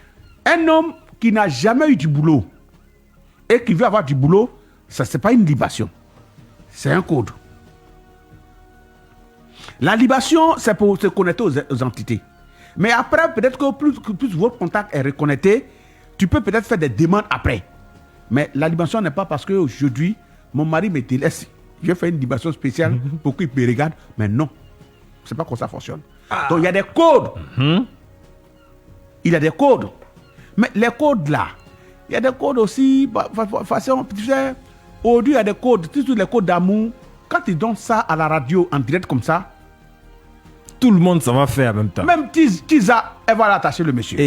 Un homme qui n'a jamais eu du boulot et qui veut avoir du boulot, ça, ce n'est pas une libation. C'est un code. La libation, c'est pour se connecter aux entités. Mais après, peut-être que plus votre contact est reconnecté, tu peux peut-être faire des demandes après. Mais la libation n'est pas parce qu'aujourd'hui, mon mari me délaisse. Je vais faire une libation spéciale pour qu'il me regarde. Mais non, c'est pas comme ça fonctionne. Donc il y a des codes. Il y a des codes. Mais les codes là, il y a des codes aussi. Façon, tu sais, aujourd'hui il y a des codes, tous les codes d'amour. Quand ils donnent ça à la radio en direct comme ça, tout le monde s'en va faire en même temps. Même Tiza, elle va l'attacher le monsieur.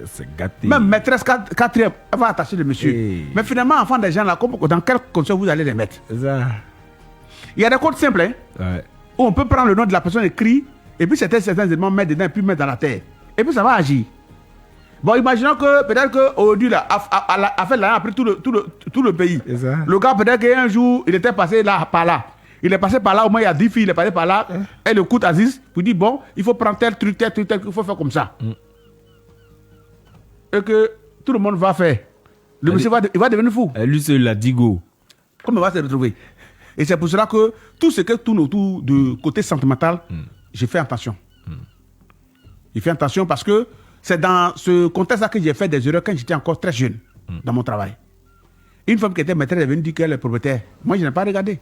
C'est gâté. Même maîtresse 4e, elle va attacher le monsieur. Mais finalement, enfant des gens là, dans quelles conditions vous allez les mettre? Ça. Il y a des codes simples, hein, où on peut prendre le nom de la personne écrit, et puis certains éléments mettre dedans, et puis mettre dans la terre. Et puis ça va agir. Bon, imaginons que peut-être qu'aujourd'hui, là, a fait là, après tout le pays. Le gars, peut-être qu'un jour, il était passé là, par là. Il est passé par là, au moins il y a 10 filles, il est passé par là. Elle écoute Aziz, puis dit bon, il faut prendre tel truc, il faut faire comme ça. Et que tout le monde va faire. Le monsieur il va devenir fou. Lui, c'est la digo. Comment il va se retrouver? Et c'est pour cela que tout ce qui tourne autour du côté sentimental, j'ai fait attention. J'ai fait attention parce que c'est dans ce contexte-là que j'ai fait des erreurs quand j'étais encore très jeune dans mon travail. Une femme qui était maîtresse est venue dire qu'elle est propriétaire. Moi, je n'ai pas regardé.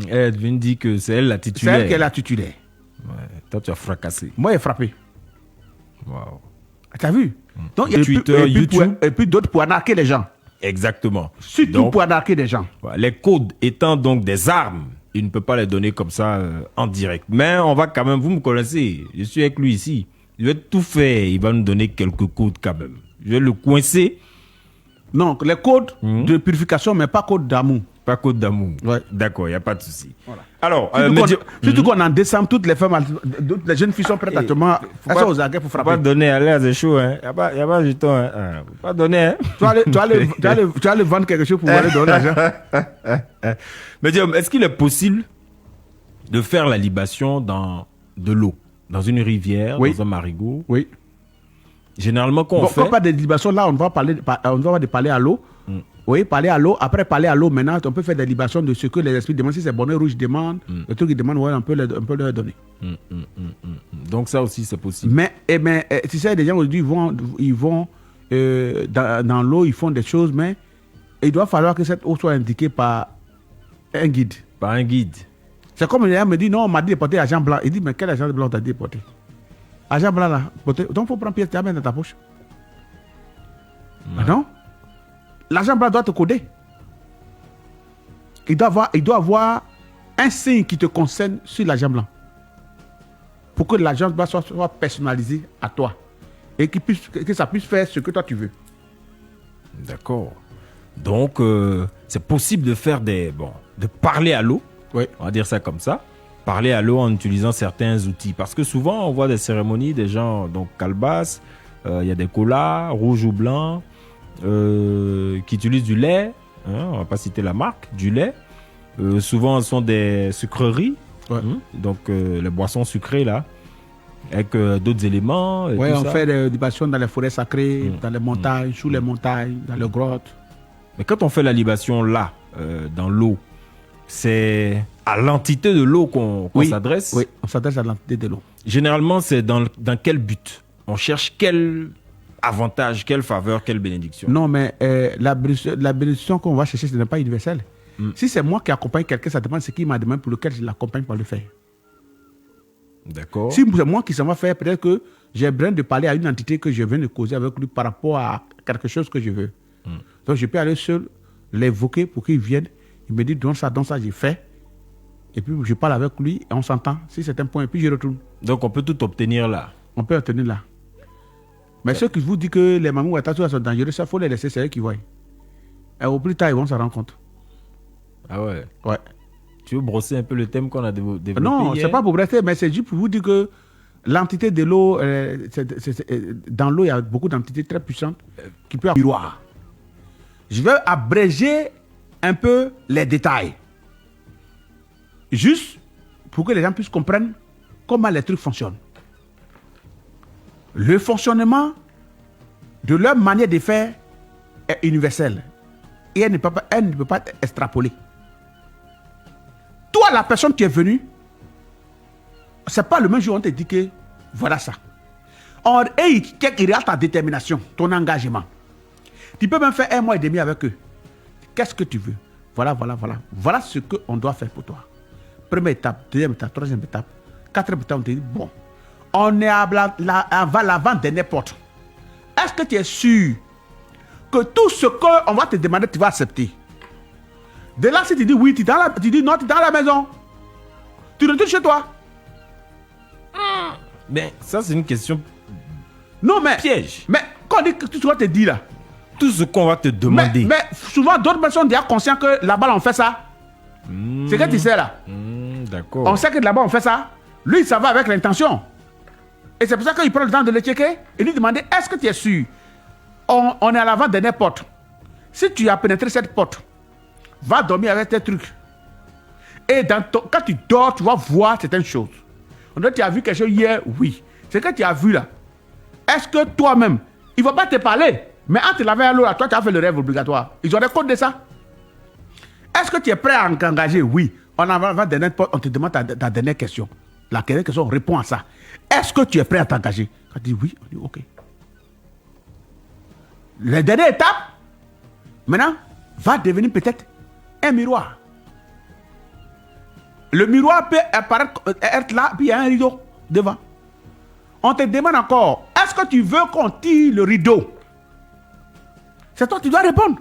Elle vient dire que c'est elle la C'est titulaire. elle qui est la titulaire. Ouais. Toi, tu as fracassé. Moi, j'ai frappé. Wow. T'as vu? Donc, il y a Twitter, YouTube. et puis d'autres pour arnaquer les gens. Exactement. Surtout Donc, pour arnaquer des gens. voilà, les codes étant donc des armes, il ne peut pas les donner comme ça en direct. Mais on va quand même, vous me connaissez, je suis avec lui ici. Je vais tout faire, il va nous donner quelques codes quand même. Je vais le coincer. Non, les codes de purification, mais pas code d'amour. Pas code d'amour. Ouais. D'accord, il n'y a pas de souci. Voilà. Alors, Surtout qu'en décembre, toutes les femmes, toutes les jeunes filles sont prêtes à elles sont aux aguets pour faut pas frapper. donner à l'air, c'est chaud. Hein. Il n'y a pas de jeton. Hein. Faut pas donner. Hein. Tu vas aller vendre quelque chose pour aller donner l'argent. Mais Diom, est-ce qu'il est possible de faire la libation dans de l'eau, dans une rivière, Oui. dans un marigot? Oui. Généralement, quand on Bon, fait... quand on parle de libations, là, on va parler à l'eau. Oui, parler à l'eau. Après, parler à l'eau, maintenant, on peut faire des libations de ce que les esprits demandent. Si c'est bonnet rouge demande, le truc qu'ils demandent, ouais, on peut leur donner. Donc ça aussi, c'est possible. Mais tu sais, les gens aujourd'hui, ils vont dans l'eau, ils font des choses, mais il doit falloir que cette eau soit indiquée par un guide. Par un guide. C'est comme les gens me disent, non, on m'a dit de porter argent blanc. Il dit, mais quel argent blanc on t'a dit de porter? Argent blanc là, porter. Donc il faut prendre pièce, tu la mets dans ta poche. Non? L'argent blanc doit te coder. Il doit avoir un signe qui te concerne sur l'argent blanc. Pour que l'argent blanc soit personnalisé à toi. Et que ça puisse faire ce que toi tu veux. D'accord. Donc, c'est possible de faire de parler à l'eau. Oui. On va dire ça comme ça. Parler à l'eau en utilisant certains outils. Parce que souvent, on voit des cérémonies, des gens, donc calebasse, il y a des colas, rouge ou blanc, qui utilisent du lait. Hein, on va pas citer la marque, du lait. Souvent, ce sont des sucreries. Ouais. Donc, les boissons sucrées, là, avec d'autres éléments. Oui, tout on ça. fait des libations dans les forêts sacrées, dans les montagnes, sous les montagnes, dans les grottes. Mais quand on fait la libation là, dans l'eau, c'est à l'entité de l'eau qu'on s'adresse. Oui, on s'adresse à l'entité de l'eau. Généralement, c'est dans quel but? On cherche quel avantage, quelle faveur, quelle bénédiction? Non, mais la bénédiction qu'on va chercher, ce n'est pas universel. Si c'est moi qui accompagne quelqu'un, ça dépend de ce qu'il m'a demandé pour lequel je l'accompagne pour le faire. D'accord. Si c'est moi qui s'en va faire, peut-être que j'ai besoin de parler à une entité que je viens de causer avec lui par rapport à quelque chose que je veux. Donc je peux aller seul, l'évoquer pour qu'il vienne. Il me dit, donc ça, j'ai fait. Et puis je parle avec lui et on s'entend. Si c'est un point, et puis je retourne. Donc on peut tout obtenir là. On peut obtenir là. Mais ceux qui vous disent que les mamans Ouattara sont dangereux, ça, il faut les laisser, c'est eux qui voient. Et au plus tard, ils vont s'en rendre compte. Ah ouais. Ouais. Tu veux brosser un peu le thème qu'on a développé Non, hier? c'est pas pour rester, mais c'est juste pour vous dire que l'entité de l'eau, dans l'eau, il y a beaucoup d'entités très puissantes qui peuvent avoir miroir. Je vais abréger un peu les détails. Juste pour que les gens puissent comprendre comment les trucs fonctionnent. Le fonctionnement de leur manière de faire est universel. Et elle ne peut pas être extrapolée. Toi, la personne qui est venue, c'est pas le même jour où on te dit que voilà ça. Et il regarde ta détermination, ton engagement. Tu peux même faire 1 mois et demi avec eux. Qu'est-ce que tu veux? Voilà. Voilà ce qu'on doit faire pour toi. Première étape, deuxième étape, troisième étape, quatrième étape, on te dit, bon, on est à l'avant-dernière porte. Est-ce que tu es sûr que tout ce qu'on va te demander, tu vas accepter? De là, si tu dis oui, tu dis non, tu es dans la maison. Tu retournes chez toi. Mais ça, c'est une question Non, mais piège. Mais quand on dit que tout ce qu'on te dit là, Tout ce qu'on va te demander. mais souvent, d'autres personnes sont déjà conscients que là-bas, on fait ça. C'est que tu sais là. D'accord. On sait que là-bas, on fait ça. Lui, ça va avec l'intention. Et c'est pour ça qu'il prend le temps de le checker et lui demander, est-ce que tu es sûr? On est à l'avant-dernière porte. Si tu as pénétré cette porte, va dormir avec tes trucs. Et quand tu dors, tu vas voir certaines choses. On dit, tu as vu quelque chose hier? Oui. C'est que tu as vu là. Est-ce que toi-même, il ne va pas te parler, mais en te lavant à l'eau, toi, tu as fait le rêve obligatoire. Ils ont des codes de ça. Est-ce que tu es prêt à engager? Oui. On te demande ta dernière question. La dernière question, on répond à ça. Est-ce que tu es prêt à t'engager? On dit oui. On dit ok. La dernière étape, maintenant, va devenir peut-être un miroir. Le miroir peut apparaître, être là, puis il y a un rideau devant. On te demande encore, est-ce que tu veux qu'on tire le rideau? C'est toi qui dois répondre.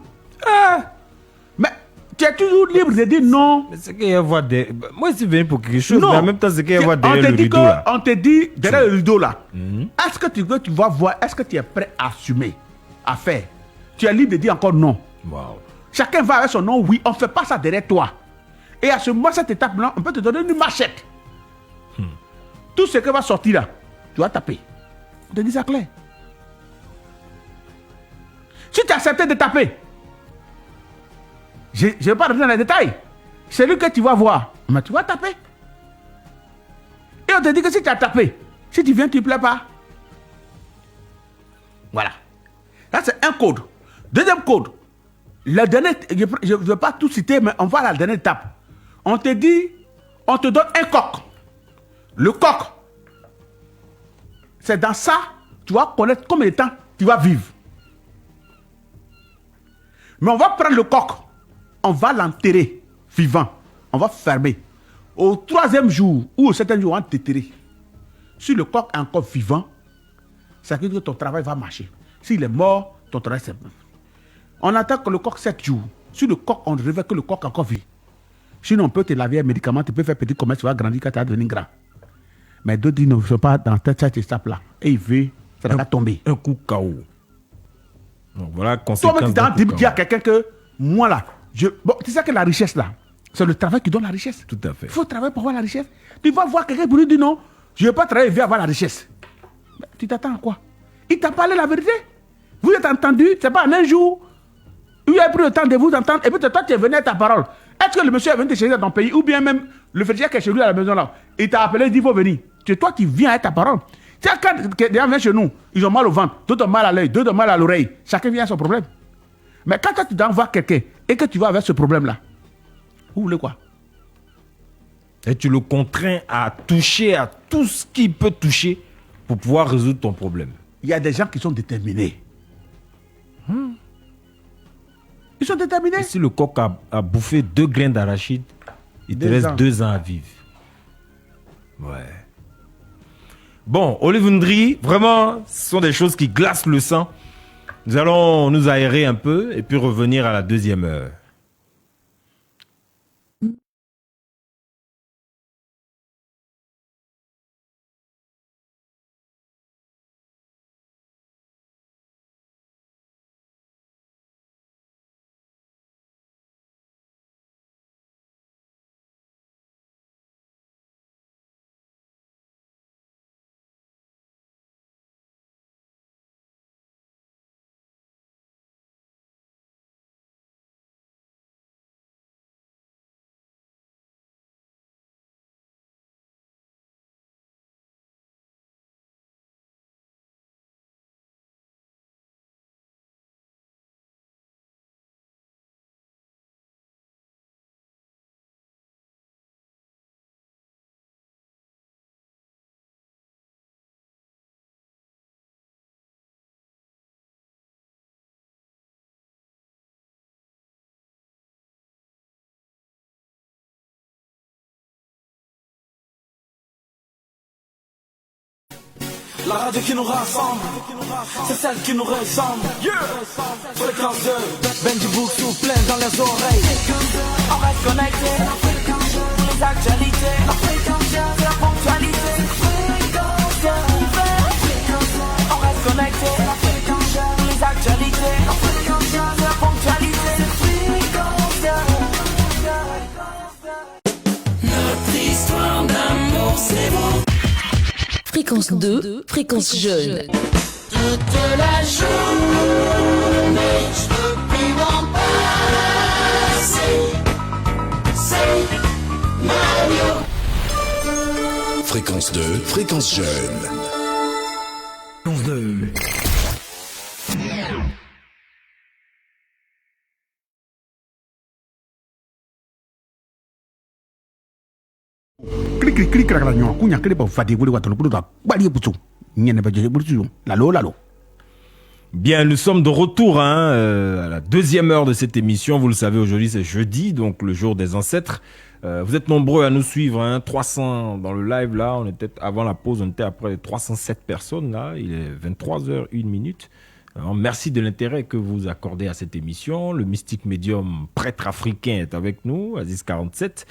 Mais tu es toujours libre de dire non. Mais c'est qu'il y a voir des... Moi, je suis venu pour quelque chose, Non. mais en même temps, c'est qu'il y a voir derrière le rideau, là. On te dit, derrière le rideau, là, est-ce que tu vas voir, est-ce que tu es prêt à assumer, à faire? Tu es libre de dire encore non. Wow. Chacun va avec son nom, oui, on ne fait pas ça derrière toi. Et à ce moment, cette étape-là, on peut te donner une machette. Tout ce qui va sortir là, tu vas taper. On te dit ça clair. Si tu acceptes de taper, je ne vais pas rentrer dans les détails. C'est lui que tu vas voir, mais tu vas taper. Et on te dit que si tu as tapé, si tu viens, tu ne plais pas. Voilà. Là, c'est un code. Deuxième code. Le dernier, je ne vais pas tout citer, mais on va à la dernière étape. On te dit, on te donne un coq. Le coq, c'est dans ça, tu vas connaître combien de temps tu vas vivre. Mais on va prendre le coq, on va l'enterrer vivant, on va fermer. Au 3e jour ou au 7e jour, on va t'éterrer. Si le coq est encore vivant, ça veut dire que ton travail va marcher. S'il est mort, ton travail c'est... On attend que le coq 7 jours. Si le coq, on révèle que le coq est encore vivant. Sinon, on peut te laver un médicament, tu peux faire petit commerce, tu vas grandir quand tu vas devenir grand. Mais d'autres ne sont pas dans cette étape-là. Et il veut, ça va tomber. Un coup KO. Donc voilà la conséquence. Toi-même, tu as dit à quelqu'un que moi là, bon, tu sais que la richesse là, c'est le travail qui donne la richesse. Tout à fait. Il faut travailler pour avoir la richesse. Tu vas voir quelqu'un pour lui dire non, je ne vais pas travailler, je vais avoir la richesse. Mais tu t'attends à quoi? Il t'a parlé la vérité. Vous êtes entendu, c'est pas en un jour. Il a pris le temps de vous entendre et puis toi tu es venu à ta parole. Est-ce que le monsieur est venu te chercher dans ton pays ou bien même le féticheur qui est chez lui à la maison là, il t'a appelé, il dit il faut venir. C'est toi qui viens avec ta parole. Tu sais, quand des gens viennent chez nous, ils ont mal au ventre, d'autres ont mal à l'œil, d'autres ont mal à l'oreille. Chacun vient à son problème. Mais quand toi tu dois voir quelqu'un et que tu vas avec ce problème là, vous voulez quoi? Et tu le contrains à toucher à tout ce qu'il peut toucher pour pouvoir résoudre ton problème. Il y a des gens qui sont déterminés. Ils sont déterminés. Et si le coq a bouffé 2 grains d'arachide, il te reste 2 ans à vivre. Ouais. Bon, Olive Ndri, vraiment, ce sont des choses qui glacent le sang. Nous allons nous aérer un peu et puis revenir à la 2e heure. La radio qui nous rassemble, c'est celle qui nous ressemble. Fréquence 2, Benji Bouksou plein dans les oreilles. On reste connecté, les actualités. C'est la ponctualité. On reste connecté, les actualités. C'est la ponctualité. Notre histoire d'amour, c'est beau. Fréquence 2, fréquence jeune. Toute la journée, je peux plus m'en passer. C'est Mario. Fréquence 2, fréquence jeune. Fréquence 2. Bien, nous sommes de retour à la 2e heure de cette émission. Vous le savez, aujourd'hui c'est jeudi, donc le jour des ancêtres. Vous êtes nombreux à nous suivre, hein, 300 dans le live là, on était avant la pause, on était à près de 307 personnes là, il est 23h01. Alors, merci de l'intérêt que vous accordez à cette émission. Le mystique médium prêtre africain est avec nous, Aziz 47.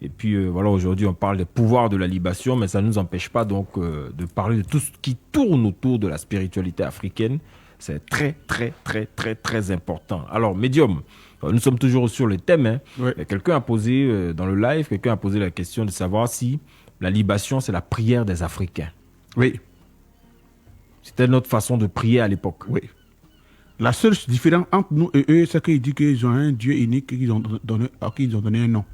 Et puis voilà, aujourd'hui on parle des pouvoirs de la libation, mais ça ne nous empêche pas donc de parler de tout ce qui tourne autour de la spiritualité africaine. C'est très très très très très important. Alors médium, nous sommes toujours sur le thème. Hein. Oui. Quelqu'un a posé dans le live, quelqu'un a posé la question de savoir si la libation c'est la prière des Africains. Oui. C'était notre façon de prier à l'époque. Oui. La seule différence entre nous et eux, c'est qu'ils disent qu'ils ont un Dieu unique qu'ils ont donné, à qui ils ont donné un nom.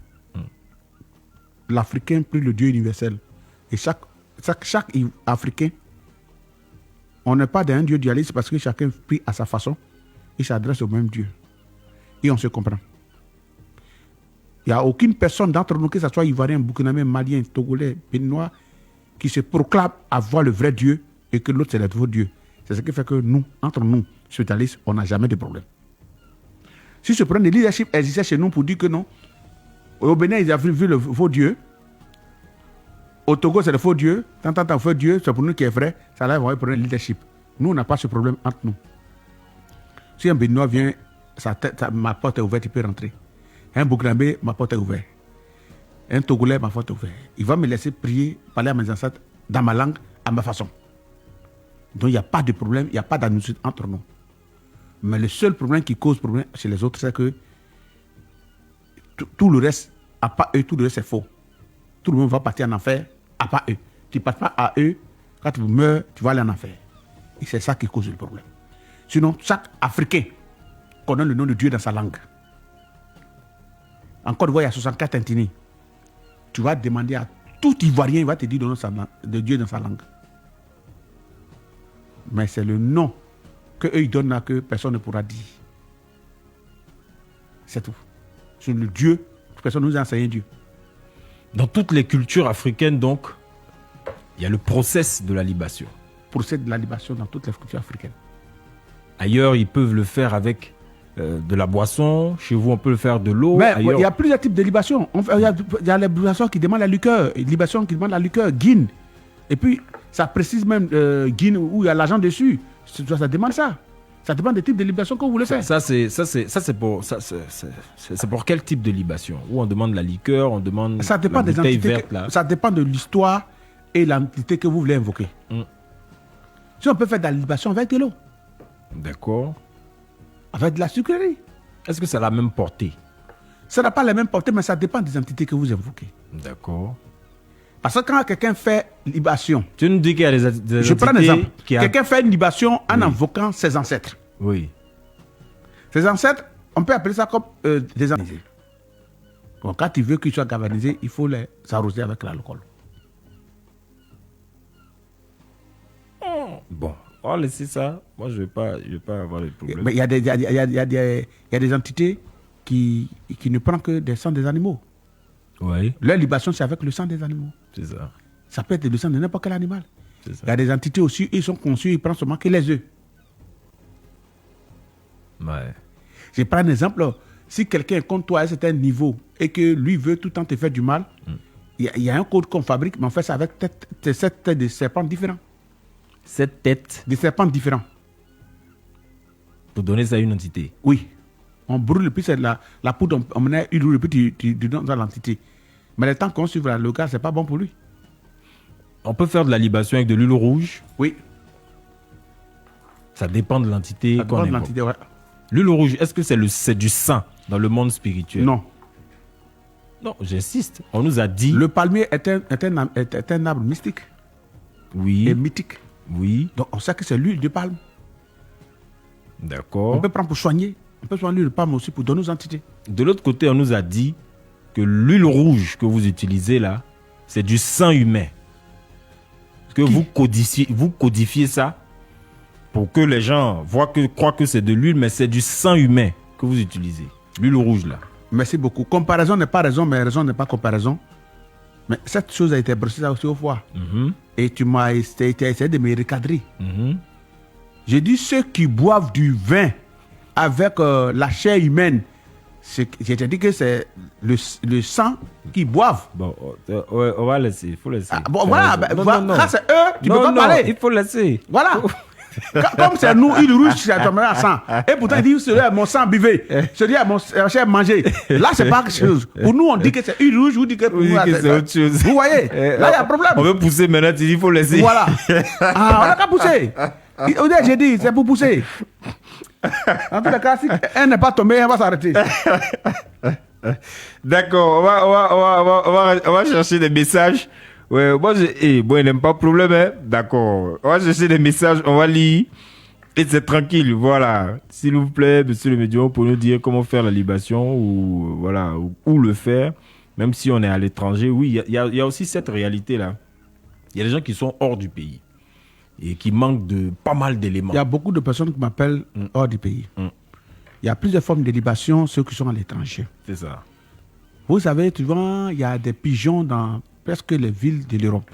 L'Africain prie le Dieu universel. Et chaque Africain, on n'est pas d'un Dieu dualiste parce que chacun prie à sa façon et s'adresse au même Dieu. Et on se comprend. Il n'y a aucune personne d'entre nous, que ce soit ivoirien, burkinabé, malien, togolais, béninois, qui se proclame avoir le vrai Dieu et que l'autre c'est le faux Dieu. C'est ce qui fait que nous, entre nous, spiritualistes, on n'a jamais de problème. Si ce problème de leadership existait chez nous pour dire que non, au Bénin, ils avaient vu le faux Dieu. Au Togo, c'est le faux Dieu. Tant faux Dieu, c'est pour nous qui est vrai. Ça là, ils vont avoir un problème de leadership. Nous, on n'a pas ce problème entre nous. Si un Béninois vient, ma porte est ouverte, il peut rentrer. Un Burkinabé, ma porte est ouverte. Un Togolais, ma porte est ouverte. Il va me laisser prier, parler à mes ancêtres dans ma langue, à ma façon. Donc, il n'y a pas de problème, il n'y a pas d'animosité entre nous. Mais le seul problème qui cause problème chez les autres, c'est que tout le reste, à part eux, tout le reste c'est faux. Tout le monde va partir en enfer, à part eux. Tu ne passes pas à eux, quand tu meurs, tu vas aller en enfer. Et c'est ça qui cause le problème. Sinon, chaque Africain connaît le nom de Dieu dans sa langue. En Côte d'Ivoire, il y a 64 Intini. Tu vas demander à tout Ivoirien, il va te dire le nom de Dieu dans sa langue. Mais c'est le nom qu'eux ils donnent là que personne ne pourra dire. C'est tout. Sur le Dieu, personne ne nous a enseigné Dieu. Dans toutes les cultures africaines, donc, il y a le process de la libation. Procès de la libation dans toutes les cultures africaines. Ailleurs, ils peuvent le faire avec de la boisson. Chez vous, on peut le faire de l'eau. Mais il y a plusieurs types de libation. Il y a les libations qui demandent la liqueur, les libations qui demandent la liqueur, guine. Et puis, ça précise même guine où il y a l'argent dessus. Ça demande ça. Ça dépend des types de libation que vous voulez faire. Ça c'est pour quel type de libation? Où on demande la liqueur, on demande ça dépend la bouteille des verte là. Ça dépend de l'histoire et l'entité que vous voulez invoquer. Si on peut faire de la libation avec de l'eau. D'accord. Avec de la sucrerie. Est-ce que ça a la même portée? Ça n'a pas la même portée, mais ça dépend des entités que vous invoquez. D'accord. Parce que quand quelqu'un fait libation, tu nous dis qu'il y a des je prends un exemple. Quelqu'un fait une libation en oui. invoquant ses ancêtres. Oui. Ses ancêtres, on peut appeler ça comme des ancêtres. Bon, quand tu veux qu'ils soient galvanisés, il faut les arroser avec l'alcool. Bon, on va laisser ça. Moi, je vais pas avoir de problème. Mais il y a des entités qui ne prennent que des sangs des animaux. Oui. Leur libation, c'est avec le sang des animaux. C'est ça. Ça peut être le sang de n'importe quel animal. C'est ça. Il y a des entités aussi, ils sont conçus, ils prennent seulement que les œufs. Ouais. Je prends un exemple. Si quelqu'un est contre toi à un certain niveau et que lui veut tout le temps te faire du mal, il y a un code qu'on fabrique, mais on fait ça avec 7 têtes de serpents différents. 7 têtes de serpents différents. Pour donner ça à une entité. Oui. On brûle, puis c'est la poudre, on met une roue, puis tu donnes dans l'entité. Mais le temps qu'on suive le gars, c'est pas bon pour lui. On peut faire de la libation avec de l'huile rouge. Oui. Ça dépend de l'entité qu'on évoque. Ouais. L'huile rouge, est-ce que c'est du sang dans le monde spirituel? Non. Non, j'insiste. On nous a dit... Le palmier est un arbre mystique. Oui. Et mythique. Oui. Donc on sait que c'est l'huile de palme. D'accord. On peut prendre pour soigner. On peut soigner l'huile de palme aussi pour donner aux entités. De l'autre côté, on nous a dit que l'huile rouge que vous utilisez là, c'est du sang humain. Est-ce que vous codifiez ça pour que les gens croient que c'est de l'huile, mais c'est du sang humain que vous utilisez. L'huile rouge là. Merci beaucoup. Comparaison n'est pas raison, mais raison n'est pas comparaison. Mais cette chose a été brossée aussi au foie. Et tu m'as essayé de me recadrer. J'ai dit ceux qui boivent du vin avec la chair humaine Je t'ai dit que c'est le sang qu'ils boivent. Bon, ouais, on va laisser, il faut laisser. Ah, bon, voilà, non. Grâce à eux, tu peux pas parler. Il faut laisser. Voilà. Comme c'est nous, il rouge, c'est tombé à sang. Et pourtant, il dit, c'est mon sang buvez. Je dis à mon cher manger. Là, c'est pas quelque chose. Pour nous, on dit que c'est huile rouge, vous dites que pour nous, c'est autre chose. Vous voyez, là, il y a un problème. On veut pousser maintenant, tu dis, il faut laisser. Voilà. Ah, on n'a qu'à pousser. J'ai dit, c'est pour pousser. En tout cas, si elle n'est pas tombée, elle va s'arrêter. D'accord, on va chercher des messages. Ouais, moi, il n'aime pas de problème, hein. D'accord. On va chercher des messages, on va lire. Et c'est tranquille, voilà. S'il vous plaît, monsieur le médium, pour nous dire comment faire la libation ou, voilà, où le faire, même si on est à l'étranger. Oui, il y a aussi cette réalité-là. Il y a des gens qui sont hors du pays et qui manquent de pas mal d'éléments. Il y a beaucoup de personnes qui m'appellent hors du pays. Il y a plusieurs formes de libation, ceux qui sont à l'étranger. C'est ça. Vous savez, tu vois, il y a des pigeons dans presque les villes de l'Europe.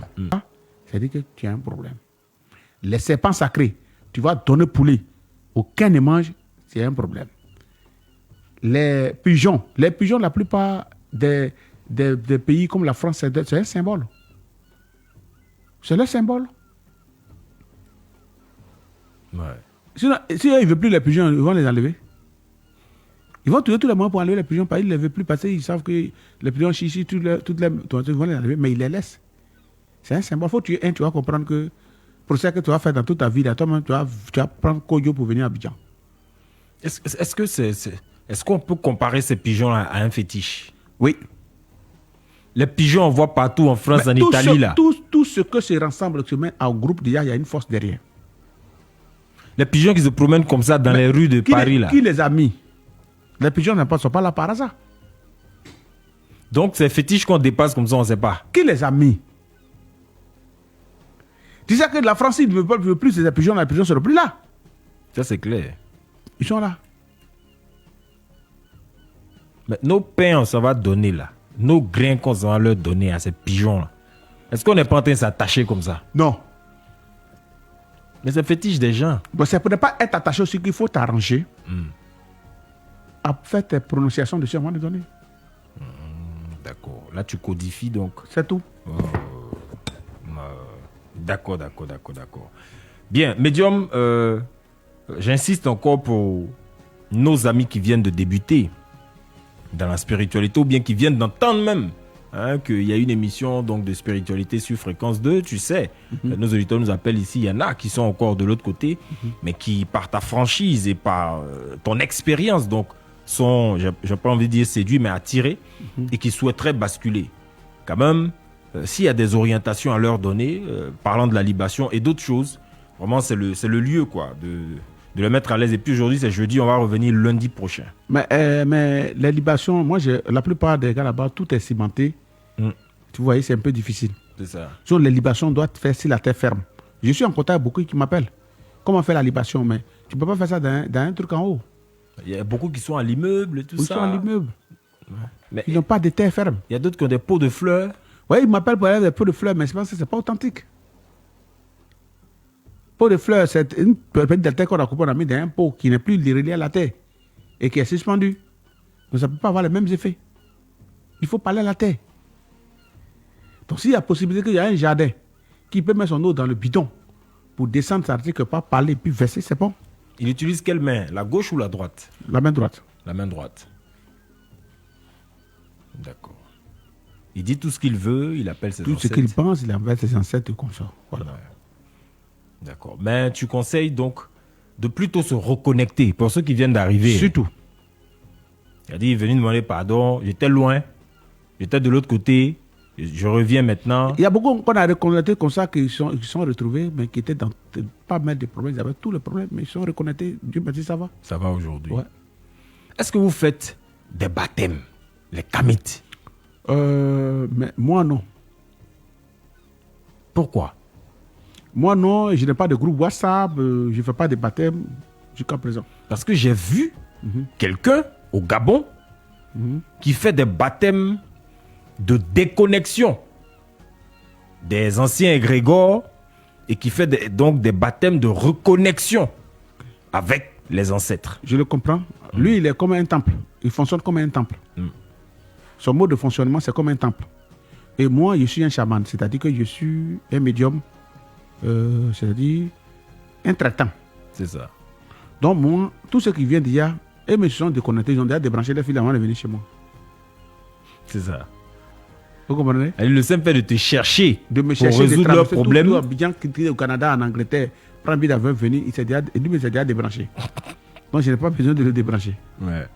C'est-à-dire que tu as un problème. Les serpents sacrés, tu vas donner poulet, aucun ne mange, c'est un problème. Les pigeons, la plupart des pays comme la France, c'est un symbole. C'est le symbole. Ouais. Sinon, si ils ne veulent plus les pigeons, ils vont les enlever. Ils vont trouver tous les moyens pour enlever les pigeons, parce qu'ils ne les veulent plus passer. Ils savent que les pigeons chichis, ils vont les enlever, mais ils les laissent. C'est un symbole. Il faut tuer un, tu vas comprendre que pour ça que tu vas faire dans toute ta vie, toi-même, tu vas prendre Koyo pour venir à Abidjan. Est-ce qu'on peut comparer ces pigeons à un fétiche? Oui. Les pigeons, on voit partout en France, en Italie, là. Tout ce que se rassemble, se met en groupe, déjà, il y a une force derrière. Les pigeons qui se promènent comme ça dans les rues de Paris, là. Qui les a mis? Les pigeons ne sont pas là par hasard. Donc, ces fétiches qu'on dépasse comme ça, on ne sait pas. Qui les a mis? Tu sais que la France, ils ne veulent plus ces pigeons, les pigeons ne seront plus là. Ça, c'est clair. Ils sont là. Mais nos pains, on s'en va donner là. Nos grains qu'on s'en va leur donner à ces pigeons-là. Est-ce qu'on n'est pas en train de s'attacher comme ça? Non. Mais c'est fétiche des gens. Bon, c'est pour ne pas être attaché aussi qu'il faut t'arranger à faire tes prononciations dessus avant de donner. D'accord. Là, tu codifies donc. C'est tout. D'accord. Bien, médium, j'insiste encore pour nos amis qui viennent de débuter dans la spiritualité ou bien qui viennent d'entendre même qu'il y a une émission donc, de spiritualité sur Fréquence 2, tu sais, nos auditeurs nous appellent ici, il y en a qui sont encore de l'autre côté, mais qui par ta franchise et par ton expérience donc sont, je n'ai pas envie de dire séduits, mais attirés et qui souhaiteraient basculer. Quand même, s'il y a des orientations à leur donner, parlant de la libation et d'autres choses, vraiment c'est le lieu quoi, de le mettre à l'aise. Et puis aujourd'hui, c'est jeudi, on va revenir lundi prochain. Mais les libations, moi, la plupart des gars là-bas, tout est cimenté. Tu vois, c'est un peu difficile. C'est ça. Sur les libations doivent faire si la terre ferme. Je suis en contact avec beaucoup qui m'appellent. Comment faire la libation? Mais tu ne peux pas faire ça dans un truc en haut. Il y a beaucoup qui sont à l'immeuble et tout ça. Ils sont à l'immeuble. Mais ils n'ont pas de terre ferme. Il y a d'autres qui ont des pots de fleurs. Oui, ils m'appellent pour avoir des pots de fleurs, mais je pense que ce n'est pas authentique. Pot de fleurs, c'est une petite terre qu'on a coupée, on a mis dans un pot qui n'est plus relié à la terre et qui est suspendu. Donc ça ne peut pas avoir les mêmes effets. Il faut parler à la terre. Donc s'il y a possibilité qu'il y a un jardin qui peut mettre son eau dans le bidon pour descendre sa quelque part, parler puis verser, c'est bon. Il utilise quelle main? La gauche ou la droite? La main droite. La main droite. D'accord. Il dit tout ce qu'il veut, il appelle ses ancêtres. Tout ce qu'il pense, il appelle ses ancêtres comme ça. Voilà. Ouais. D'accord. Mais tu conseilles donc de plutôt se reconnecter pour ceux qui viennent d'arriver. Surtout. Il a dit, il est venu demander pardon, j'étais loin, j'étais de l'autre côté, je reviens maintenant. Il y a beaucoup qu'on a reconnecté comme ça qui sont retrouvés, mais qui étaient dans pas mal de problèmes. Ils avaient tous les problèmes, mais ils sont reconnectés. Dieu merci, ça va. Ça va aujourd'hui. Ouais. Est-ce que vous faites des baptêmes, les kamites? Mais moi, non. Pourquoi? Moi, non, je n'ai pas de groupe WhatsApp, je ne fais pas de baptême jusqu'à présent. Parce que j'ai vu quelqu'un au Gabon qui fait des baptêmes de déconnexion des anciens égrégores et qui fait donc des baptêmes de reconnexion avec les ancêtres. Je le comprends. Lui, il est comme un temple. Il fonctionne comme un temple. Son mode de fonctionnement, c'est comme un temple. Et moi, je suis un chaman, c'est-à-dire que je suis un médium, c'est-à-dire un traitant. C'est ça. Donc, moi, tous ceux qui viennent déjà, ils me sont déconnectés, ils ont déjà débranché les fils avant de venir chez moi. C'est ça. Vous comprenez? Le simple fait de te chercher, De me pour chercher, résoudre leurs problèmes. Tout Abidjan, qui est au Canada, en Angleterre, prend un billet d'avion, venir, lui, il s'est déjà débranché. Donc, je n'ai pas besoin de le débrancher. Ouais.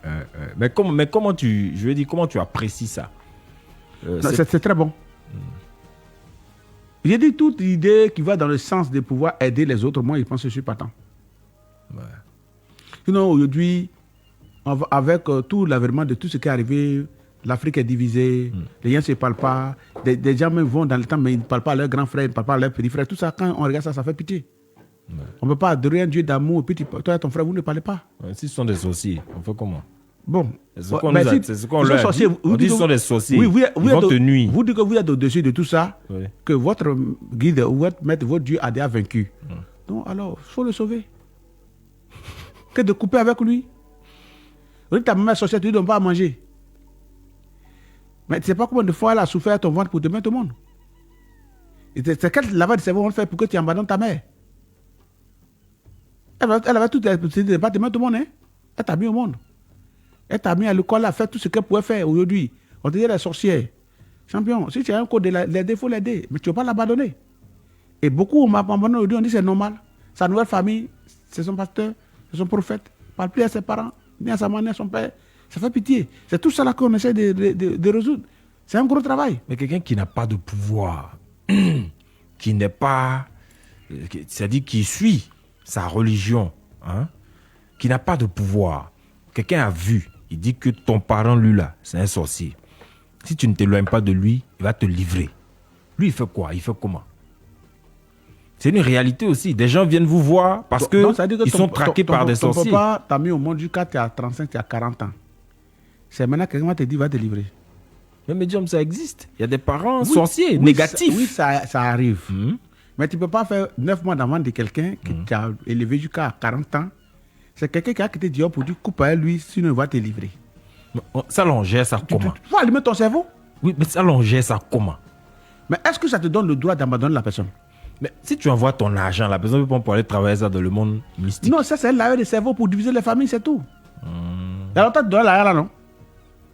Mais comment tu apprécies ça? C'est très bon. J'ai dit toute idée qui va dans le sens de pouvoir aider les autres, moi, je pense que je suis partant. Ouais. Sinon, aujourd'hui, avec tout l'avènement de tout ce qui est arrivé, l'Afrique est divisée, les gens ne se parlent pas, des gens même vont dans le temps, mais ils ne parlent pas à leurs grands frères, ils ne parlent pas à leurs petits frères. Tout ça, quand on regarde ça, ça fait pitié. Ouais. On ne peut pas adorer un Dieu d'amour, et puis toi et ton frère, vous ne parlez pas. Ouais, s'ils sont des sorciers, on fait comment? Bon, c'est ce qu'on leur a dit. On dit qu'ils sont des sorciers. Oui, ils vont te nuire. Vous dites que vous êtes au-dessus de tout ça, oui. Que votre guide ou votre maître, votre Dieu a déjà vaincu. Donc alors, il faut le sauver. Que de couper avec lui. Vous dites ta maman est sorcière, tu ne donnes pas à manger. Mais tu ne sais pas combien de fois elle a souffert ton ventre pour te mettre au monde. Et c'est quel lavage de cerveau on fait pour que tu abandonnes ta mère? Elle avait tout décidé de ne pas te mettre au monde. Hein? Elle t'a mis au monde. Elle t'a mis à l'école à faire tout ce qu'elle pouvait faire aujourd'hui. On te dit la sorcière. Champion, si tu as un code de l'aider, il faut l'aider. Mais tu ne vas pas l'abandonner. Et beaucoup m'ont abandonné aujourd'hui, on dit c'est normal. Sa nouvelle famille, c'est son pasteur, c'est son prophète. Il ne parle plus à ses parents, ni à sa mère, ni à son père. Ça fait pitié. C'est tout ça là qu'on essaie de résoudre. C'est un gros travail. Mais quelqu'un qui n'a pas de pouvoir, qui n'est pas... C'est-à-dire qui suit sa religion, hein, qui n'a pas de pouvoir. Quelqu'un a vu, il dit que ton parent, lui là, c'est un sorcier. Si tu ne t'éloignes pas de lui, il va te livrer. Lui, il fait quoi? Il fait comment? C'est une réalité aussi. Des gens viennent vous voir parce qu'ils sont traqués par des sorciers. Ton papa t'a mis au monde jusqu'à tu as 35, tu as 40 ans. C'est maintenant que quelqu'un te dit, va te livrer. Mais médium, ça existe. Il y a des parents sorciers, négatifs. Oui, ça arrive. Mais tu ne peux pas faire 9 mois d'avant de quelqu'un qui t'a élevé jusqu'à 40 ans. C'est quelqu'un qui a quitté Dieu pour dire coupe à lui, sinon il va te livrer. Ça l'on gère ça comment? Tu vas allumer ton cerveau? Oui, mais ça l'on gère ça comment? Mais est-ce que ça te donne le droit d'abandonner la personne? Mais si tu envoies ton argent, la personne ne peut pas aller travailler ça dans le monde mystique. Non, ça c'est un lavage de cerveau pour diviser les familles, c'est tout. Il y a longtemps que tu donnes l'argent là, non?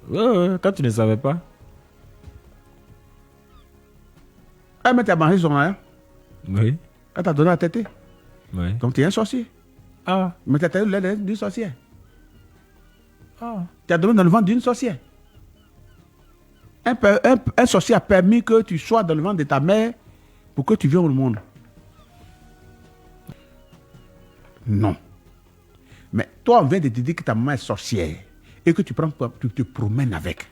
Ouais, quand tu ne savais pas. Mais tu as mangé son argent. Oui. Elle t'a donné à têter. Oui. Donc tu es un sorcier. Ah. Mais tu as tenu l'aide d'une sorcière. Ah. Tu as donné dans le ventre d'une sorcière. Un sorcier a permis que tu sois dans le ventre de ta mère pour que tu viennes au monde. Non. Mais toi, on vient de te dire que ta maman est sorcière et que tu te promènes avec.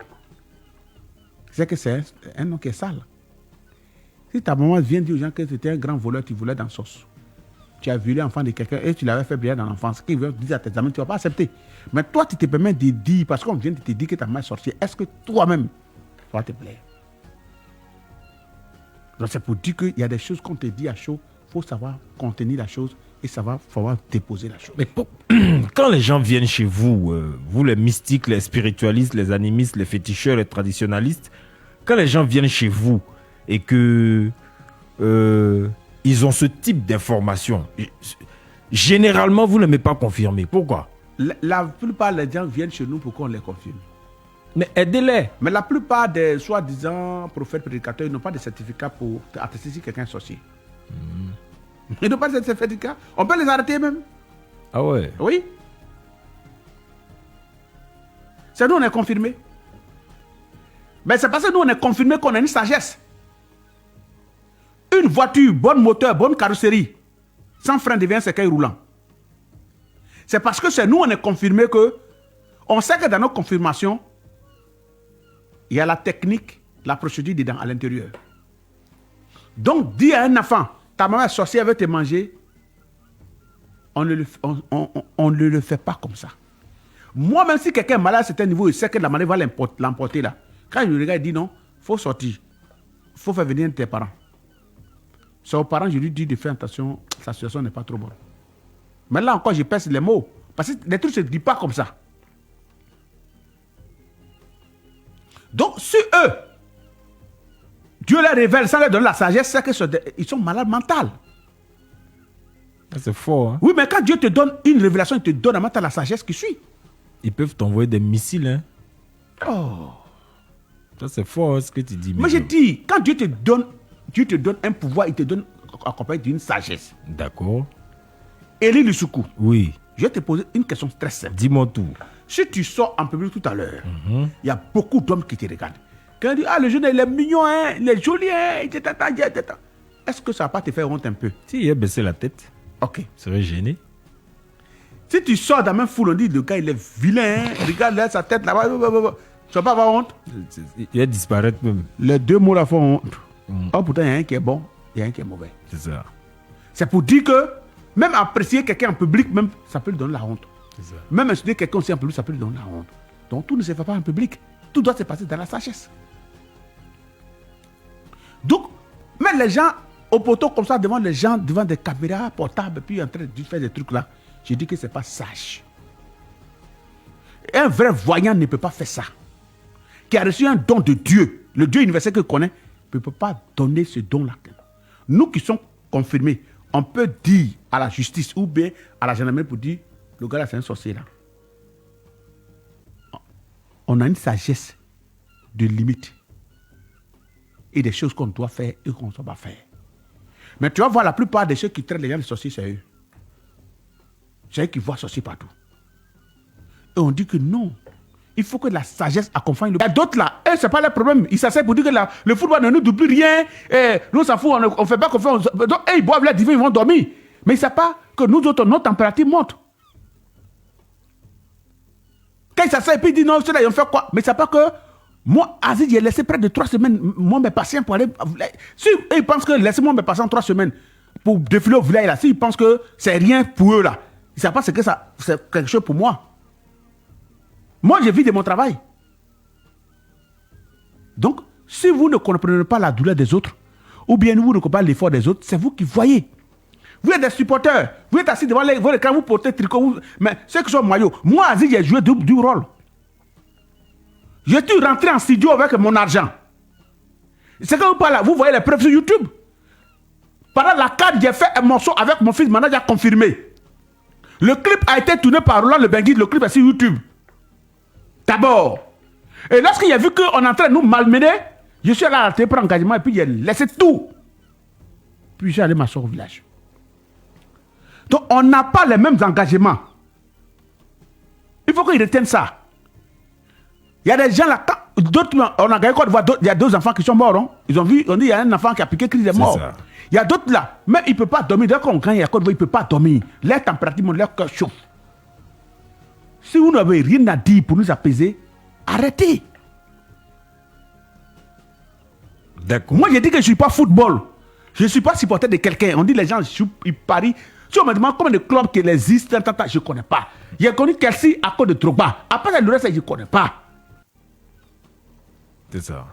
C'est que c'est un nom qui est sale. Si ta maman vient dire aux gens que c'était un grand voleur, tu volais dans la sauce. Tu as violé l'enfant de quelqu'un et tu l'avais fait briller dans l'enfance. Qui veut dire à tes amis, tu ne vas pas accepter. Mais toi, tu te permets de dire, parce qu'on vient de te dire que ta maman est sorcière, est-ce que toi-même, ça va te plaire? Donc c'est pour dire qu'il y a des choses qu'on te dit à chaud, il faut savoir contenir la chose et savoir déposer la chose. Mais quand les gens viennent chez vous, vous les mystiques, les spiritualistes, les animistes, les féticheurs, les traditionalistes, quand les gens viennent chez vous et que ils ont ce type d'information, généralement vous ne m'avez pas confirmé. Pourquoi? La plupart des gens viennent chez nous pour qu'on les confirme. Mais aidez-les. Mais la plupart des soi-disant prophètes prédicateurs, ils n'ont pas de certificat pour attester si quelqu'un est sorcier. Ils n'ont pas de certificat. On peut les arrêter même. Ah ouais? Oui. C'est nous, on est confirmés. Mais c'est parce que nous, on est confirmés qu'on a une sagesse. Une voiture, bon moteur, bonne carrosserie, sans frein devient un cercueil roulant. C'est parce que c'est nous, on est confirmés que on sait que dans nos confirmations, il y a la technique, la procédure dedans, à l'intérieur. Donc, dis à un enfant, ta maman est sorcière, elle veut te manger, on ne le fait pas comme ça. Moi, même si quelqu'un est malade à un certain niveau, il sait que la maladie va l'emporter là. Quand je le regarde, il dit non, il faut sortir. Il faut faire venir tes parents. C'est aux parents, je lui dis de faire attention, sa situation n'est pas trop bonne. Mais là encore, je pèse les mots Parce que les trucs ne se disent pas comme ça. Donc, si eux, Dieu leur révèle sans leur donner la sagesse, c'est qu'ils sont malades mentaux. C'est fort. Hein? Oui, mais quand Dieu te donne une révélation, il te donne en même temps la sagesse qui suit. Ils peuvent t'envoyer des missiles. Hein? Oh. Ça, c'est fort hein, ce que tu dis. Moi, je dis, quand Dieu te donne un pouvoir, il te donne accompagné d'une sagesse. D'accord. Élie Lusuku. Oui. Je vais te poser une question très simple. Dis-moi tout. Si tu sors en public tout à l'heure, il y a beaucoup d'hommes qui te regardent. Quand on dit, le jeune, il est mignon, hein, il est joli, hein, est-ce que ça va pas te faire honte un peu? Si, il a baissé la tête. Ok. Serait gêné. Si tu sors dans la même foule, on dit, le gars, il est vilain, hein, regarde là, sa tête là-bas, tu vas pas avoir honte? Il va disparaître même. Les deux mots là font honte. Oh, pourtant, il y a un qui est bon, il y a un qui est mauvais. C'est ça. C'est pour dire que, même apprécier quelqu'un en public, même, ça peut lui donner la honte. C'est ça. Même insulter quelqu'un aussi en public, ça peut lui donner la honte. Donc, tout ne se fait pas en public. Tout doit se passer dans la sagesse. Donc, mais les gens au poteau comme ça, devant les gens, devant des caméras portables, puis en train de faire des trucs là, je dis que c'est pas sage. Un vrai voyant ne peut pas faire ça. Qui a reçu un don de Dieu, le Dieu universel que connaît, ne peut pas donner ce don-là. Nous qui sommes confirmés, on peut dire à la justice ou bien à la gendarmerie pour dire, le gars là c'est un sorcier là. On a une sagesse de limite. Et des choses qu'on doit faire et qu'on ne doit pas faire. Mais tu vas voir la plupart de ceux qui traitent les gens de sorciers, c'est eux. C'est eux qui voient sorciers partout. Et on dit que non. Il faut que la sagesse accompagne le... Il y a d'autres là, ce n'est pas leur problème. Ils s'asseyent pour dire que le football ne nous double rien. Et nous, on s'en fout, on ne fait pas confiance. Donc, ils boivent leur divin, ils vont dormir. Mais ils ne savent pas que nous autres, notre température monte. Quand ils s'asseyent et puis ils disent non, ceux-là, ils ont fait quoi? Mais ils ne savent pas que moi, Aziz, j'ai laissé près de 3 semaines, moi, mes patients pour aller... Si ils pensent que laissez-moi mes patients 3 semaines pour défiler au village là, s'ils pensent que c'est rien pour eux là, ils ne savent pas ce que ça, c'est quelque chose pour moi. Moi, je vis de mon travail. Donc, si vous ne comprenez pas la douleur des autres, ou bien vous ne comprenez pas l'effort des autres, c'est vous qui voyez. Vous êtes des supporters, vous êtes assis devant les quand vous portez tricot, mais ceux qui sont maillots, moi, Aziz, j'ai joué du rôle. Je suis rentré en studio avec mon argent. C'est que vous parlez, vous voyez les preuves sur YouTube. Pendant la carte, j'ai fait un morceau avec mon fils, maintenant j'ai confirmé. Le clip a été tourné par Roland Le Benguide, le clip est sur YouTube. D'abord. Et lorsqu'il a vu qu'on est en train de nous malmener, je suis allé à la télé pour engagement et puis j'ai laissé tout. Puis j'ai allé m'asseoir au village. Donc on n'a pas les mêmes engagements. Il faut qu'ils retiennent ça. Il y a des gens là, d'autres, on a gagné quoi de voir, il y a 2 enfants qui sont morts. Hein? Ils ont vu, on dit il y a un enfant qui a piqué, qui est mort. Il y a d'autres là, même il ne peut pas dormir. Dès qu'on gagne, il ne peut pas dormir. Leur température, leur cœur chauffe. Si vous n'avez rien à dire pour nous apaiser, arrêtez. D'accord. Moi, je dis que je ne suis pas football. Je ne suis pas supporter de quelqu'un. On dit les gens, ils parient. Si on me demande combien de clubs qui existent, je ne connais pas. J'ai connu Kelsey à cause de Drogba. Après, le reste, je ne connais pas. C'est ça.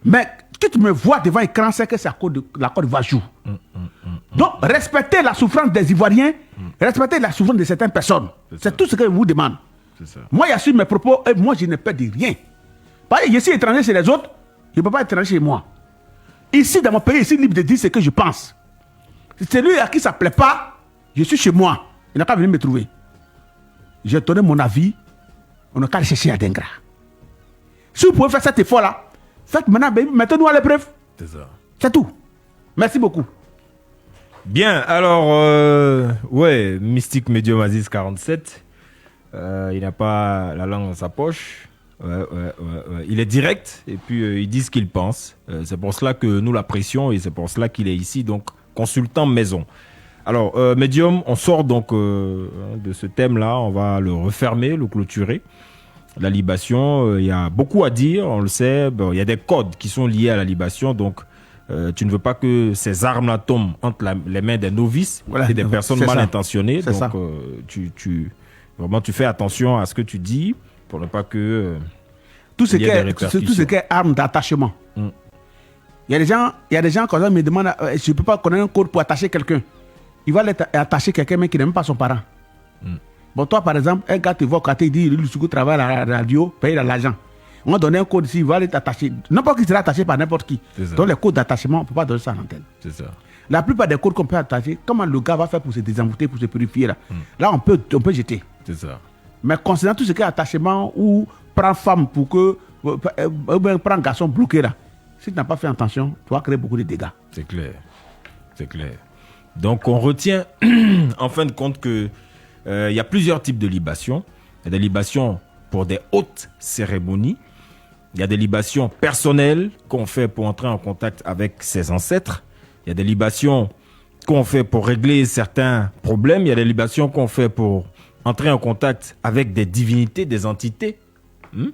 Mais que tu me vois devant l'écran, c'est que c'est à cause de la Côte d'Ivoire joue. Donc, respectez la souffrance des Ivoiriens, respectez la souffrance de certaines personnes. C'est tout ce que je vous demande. Ça. Moi, j'assume mes propos et moi, je ne peux dire rien. Parce que je suis étranger chez les autres, je ne peux pas être étranger chez moi. Ici, dans mon pays, je suis libre de dire ce que je pense. Celui à qui ça ne plaît pas, je suis chez moi. Il n'a qu'à venir me trouver. J'ai donné mon avis, on n'a qu'à le chercher à Dengra. Si vous pouvez faire cet effort-là, faites maintenant, mettez-nous à l'épreuve. C'est ça. C'est tout. Merci beaucoup. Bien, alors, ouais, Mystique Medium Aziz 47. Il n'a pas la langue dans sa poche. Ouais. Il est direct et puis il dit ce qu'il pense. C'est pour cela que nous l'apprécions et c'est pour cela qu'il est ici, donc consultant maison. Alors, Medium, on sort donc de ce thème-là, on va le refermer, le clôturer. La libation, il y a beaucoup à dire, on le sait. Bon, il y a des codes qui sont liés à la libation, donc tu ne veux pas que ces armes-là tombent entre les mains des novices et des personnes mal intentionnées. Donc, tu fais attention à ce que tu dis pour ne pas que tout ce qui est arme d'attachement. Il y a des gens quand on me demandent, je ne peux pas connaître un code pour attacher quelqu'un. Il va attacher quelqu'un mais qui n'aime pas son parent. Bon, toi, par exemple, un gars te voit quand il dit Lusouko travaille à la radio, paye l'argent. On va donner un code ici, il va aller t'attacher. N'importe qui sera attaché par n'importe qui. Donc, les codes d'attachement, on ne peut pas donner ça à l'antenne. C'est ça. La plupart des codes qu'on peut attacher, comment le gars va faire pour se désembouter, pour se purifier là, là on peut jeter. C'est ça. Mais concernant tout ce qui est attachement ou prendre femme pour que, ou bien prendre garçon bloqué là, si tu n'as pas fait attention, tu vas créer beaucoup de dégâts. C'est clair. C'est clair. Donc on retient en fin de compte que il y a plusieurs types de libations. Il y a des libations pour des hautes cérémonies. Il y a des libations personnelles qu'on fait pour entrer en contact avec ses ancêtres. Il y a des libations qu'on fait pour régler certains problèmes. Il y a des libations qu'on fait pour entrer en contact avec des divinités, des entités. Il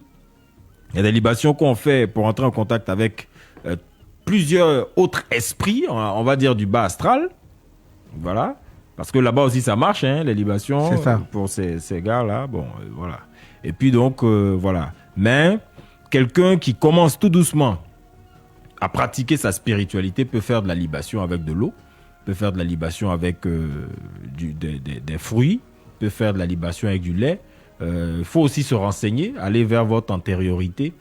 y a des libations qu'on fait pour entrer en contact avec plusieurs autres esprits, on va dire du bas astral. Voilà. Parce que là-bas aussi ça marche, hein, les libations. C'est ça. Pour ces gars-là. Bon, voilà. Et puis donc, voilà. Mais quelqu'un qui commence tout doucement à pratiquer sa spiritualité peut faire de la libation avec de l'eau, peut faire de la libation avec des fruits, peut faire de la libation avec du lait. Il faut aussi se renseigner, aller vers votre antériorité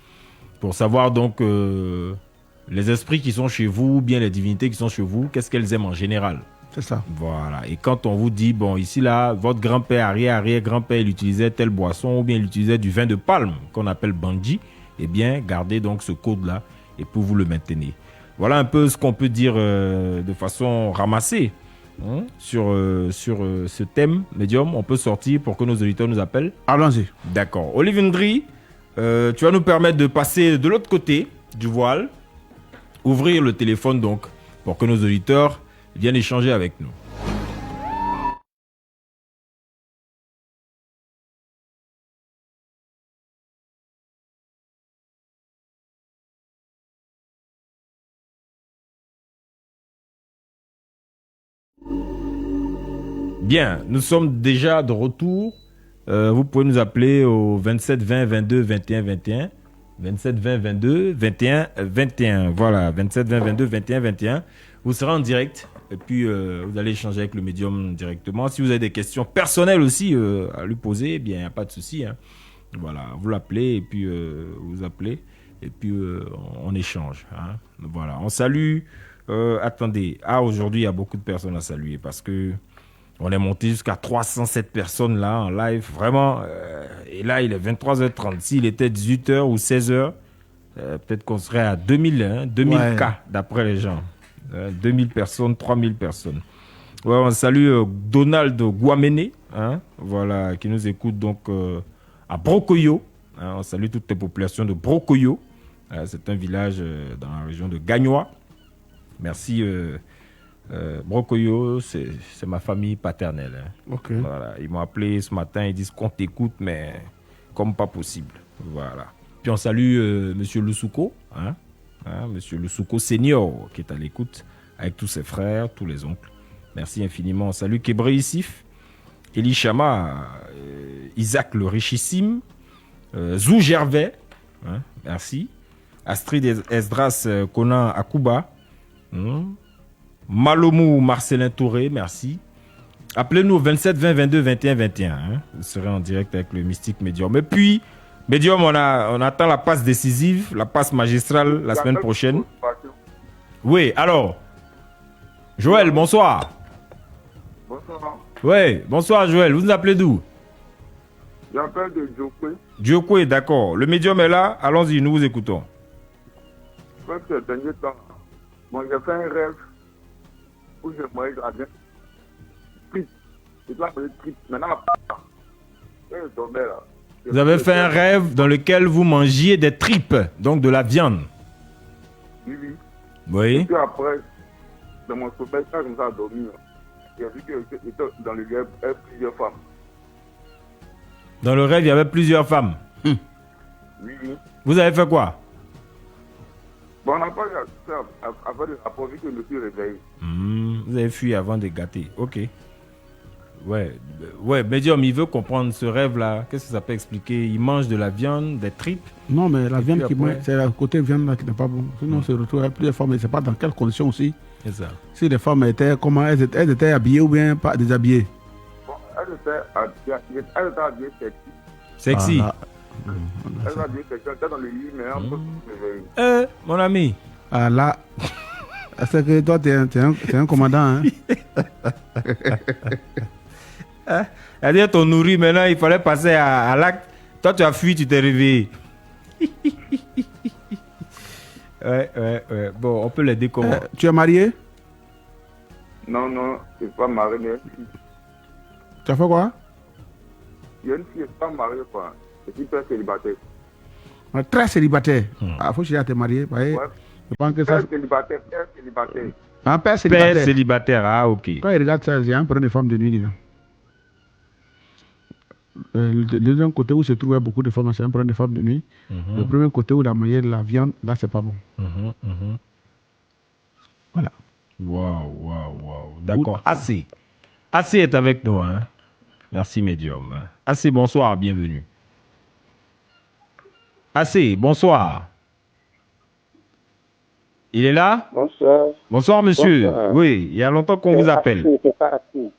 pour savoir donc les esprits qui sont chez vous, ou bien les divinités qui sont chez vous, qu'est-ce qu'elles aiment en général. C'est ça. Voilà. Et quand on vous dit, bon, ici, là, votre grand-père, arrière-grand-père, il utilisait telle boisson, ou bien il utilisait du vin de palme, qu'on appelle banji, eh bien, gardez donc ce code-là et pour vous le maintenir. Voilà un peu ce qu'on peut dire de façon ramassée sur ce thème, médium. On peut sortir pour que nos auditeurs nous appellent. Allons-y. D'accord. Olive Ndri, tu vas nous permettre de passer de l'autre côté du voile, ouvrir le téléphone donc, pour que nos auditeurs viennent échanger avec nous. Bien, nous sommes déjà de retour. Vous pouvez nous appeler au 27 20 22 21 21. 27 20 22 21 21. Voilà, 27 20 22 21 21. Vous serez en direct et puis vous allez échanger avec le médium directement. Si vous avez des questions personnelles aussi à lui poser, eh bien, il n'y a pas de souci. Hein. Voilà, vous l'appelez et puis vous appelez et puis on échange. Hein. Voilà, on salue. Attendez, aujourd'hui, il y a beaucoup de personnes à saluer parce que on est monté jusqu'à 307 personnes là en live, vraiment. Et là, il est 23h30. S'il était 18h ou 16h, peut-être qu'on serait à 2000, hein, 2000 ouais. cas d'après les gens. 2000 personnes, 3000 personnes. Ouais, on salue Donald Guamene, hein, voilà, qui nous écoute donc à Brokoyo. Hein, on salue toutes les populations de Brokoyo. C'est un village dans la région de Gagnoa. Merci. Brokoyo, c'est ma famille paternelle. Hein. Okay. Voilà. Ils m'ont appelé ce matin, ils disent qu'on t'écoute, mais comme pas possible. Voilà. Puis on salue Monsieur Lusouko, hein, Monsieur Lusouko senior, qui est à l'écoute avec tous ses frères, tous les oncles. Merci infiniment. On salue Kébré Issif, Elie Chama, Isaac le richissime, Zou Gervais, hein, merci. Astrid Esdras Conan Akuba. Malomou Marcelin Touré, merci. Appelez-nous au 27 20 22 21 21. Hein. Vous serez en direct avec le mystique médium. Et puis, médium, on attend la passe décisive, la passe magistrale la semaine prochaine. Oui, alors. Joël, bonsoir. Bonsoir. Oui, bonsoir Joël. Vous nous appelez d'où? J'appelle de Djokwe. Djokwe, d'accord. Le médium est là. Allons-y, nous vous écoutons. Je pense que le dernier temps, moi j'ai fait un rêve où je mangeais de la viande. Trip. C'est là que je trip. Maintenant, je tombais là. Vous avez fait un rêve dans lequel vous mangiez des tripes, donc de la viande. Oui, oui. Oui. Et puis après, dans mon sommeil, quand je me suis endormi, j'ai vu que j'étais dans le rêve avec plusieurs femmes. Dans le rêve, il y avait plusieurs femmes. Oui, oui. Vous avez fait quoi? Bon, on n'a pas fait avant de rapport vu que je me suis réveillé. Vous avez fui avant de gâter. Ok. Ouais, médium, il veut comprendre ce rêve-là. Qu'est-ce que ça peut expliquer? Il mange de la viande, des tripes. Non, mais la viande puis qui après... mange, c'est le côté viande là qui n'est pas bon. Sinon, on se retrouve avec plusieurs femmes, mais c'est pas dans quelles conditions aussi. C'est ça. Si les femmes étaient, comment elles étaient habillées ou bien pas déshabillées. Bon, elles était habillée sexy. Sexy. Elle était habillée sexy. Elle était dans le lit, mais un peu. Mon ami. Ah là, c'est que toi, t'es un commandant. Hein? C'est-à-dire, ton nourri, maintenant, il fallait passer à l'acte. Toi, tu as fui, tu t'es réveillé. Ouais. Bon, on peut l'aider comment? Tu es marié? Non, je ne suis pas marié, mais Tu as fait quoi? il y a une fille, je ne suis pas marié, quoi. Je suis père célibataire. Très célibataire. Ah, faut que tu es marié. Ouais. Je pense que ça. Père célibataire. Un père célibataire. Père célibataire, ah, ok. Quand il regarde ça, il y a un problème de femmes de nuit, disons. Le deuxième côté où se trouvent beaucoup de femmes, c'est un problème de femmes de nuit. Le premier côté où la manière de la viande, là, c'est pas bon. Voilà. Waouh. D'accord. Assez est avec nous, hein. Merci, médium. Assez, bonsoir, bienvenue. Assez, bonsoir. Il est là? Bonsoir. Bonsoir, monsieur. Bonsoir. Oui, il y a longtemps qu'on vous appelle.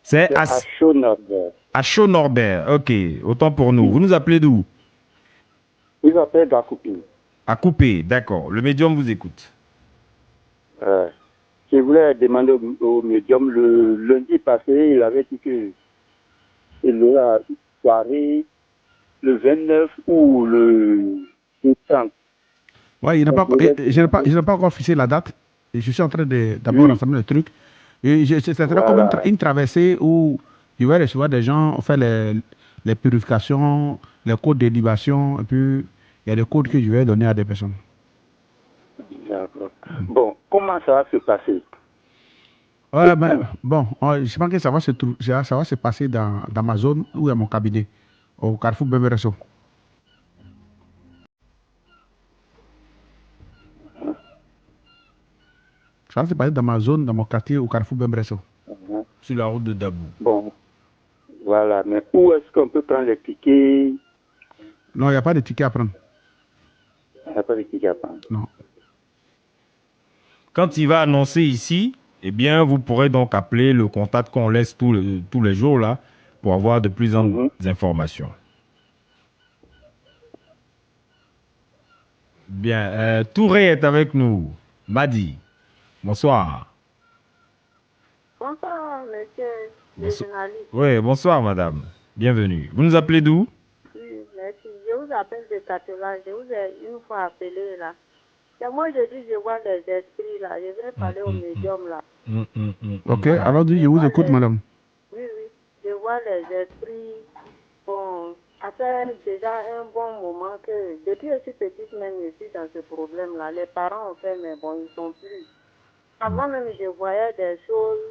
C'est Acho Norbert. Acho Norbert. Ok, autant pour nous. Vous nous appelez d'où? Il m'appelle d'Akoupi. À couper, d'accord. Le médium vous écoute. Je voulais demander au médium, le lundi passé, il avait dit que il aura une soirée le 29 ou le 30. Ouais, je n'ai pas encore fixé la date. Et je suis en train d'abord rassembler le truc. Et ce sera comme une traversée où je vais recevoir des gens, faire les purifications, les codes de libation, et puis il y a des codes que je vais donner à des personnes. D'accord. Bon, comment ça va se passer? Ouais, je pense que ça va se passer dans ma zone ou dans mon cabinet, au Carrefour Beberesso. Ça va se passer dans ma zone, dans mon quartier, au Carrefour Beberesso. Sur la route de Dabou. Bon, voilà. Mais où est-ce qu'on peut prendre les tickets? Non, il n'y a pas de ticket à prendre. Il n'y a pas de tickets à prendre. Non. Quand il va annoncer ici, eh bien, vous pourrez donc appeler le contact qu'on laisse tous les jours là pour avoir de plus en plus d'informations. Bien, Touré est avec nous. Madi, bonsoir. Bonsoir, monsieur le journaliste. Oui, bonsoir, madame. Bienvenue. Vous nous appelez d'où? Oui, merci. Je vous appelle de Catola. Je vous ai une fois appelé là. Et moi, je dis, je vois les esprits là. Je vais parler au médium là. Ok, alors je vous écoute, madame. Oui. Je vois les esprits. Bon, ça fait déjà un bon moment que, depuis que je suis petite même, je suis dans ce problème là. Les parents ont fait, mais bon, ils sont plus. Avant même, je voyais des choses.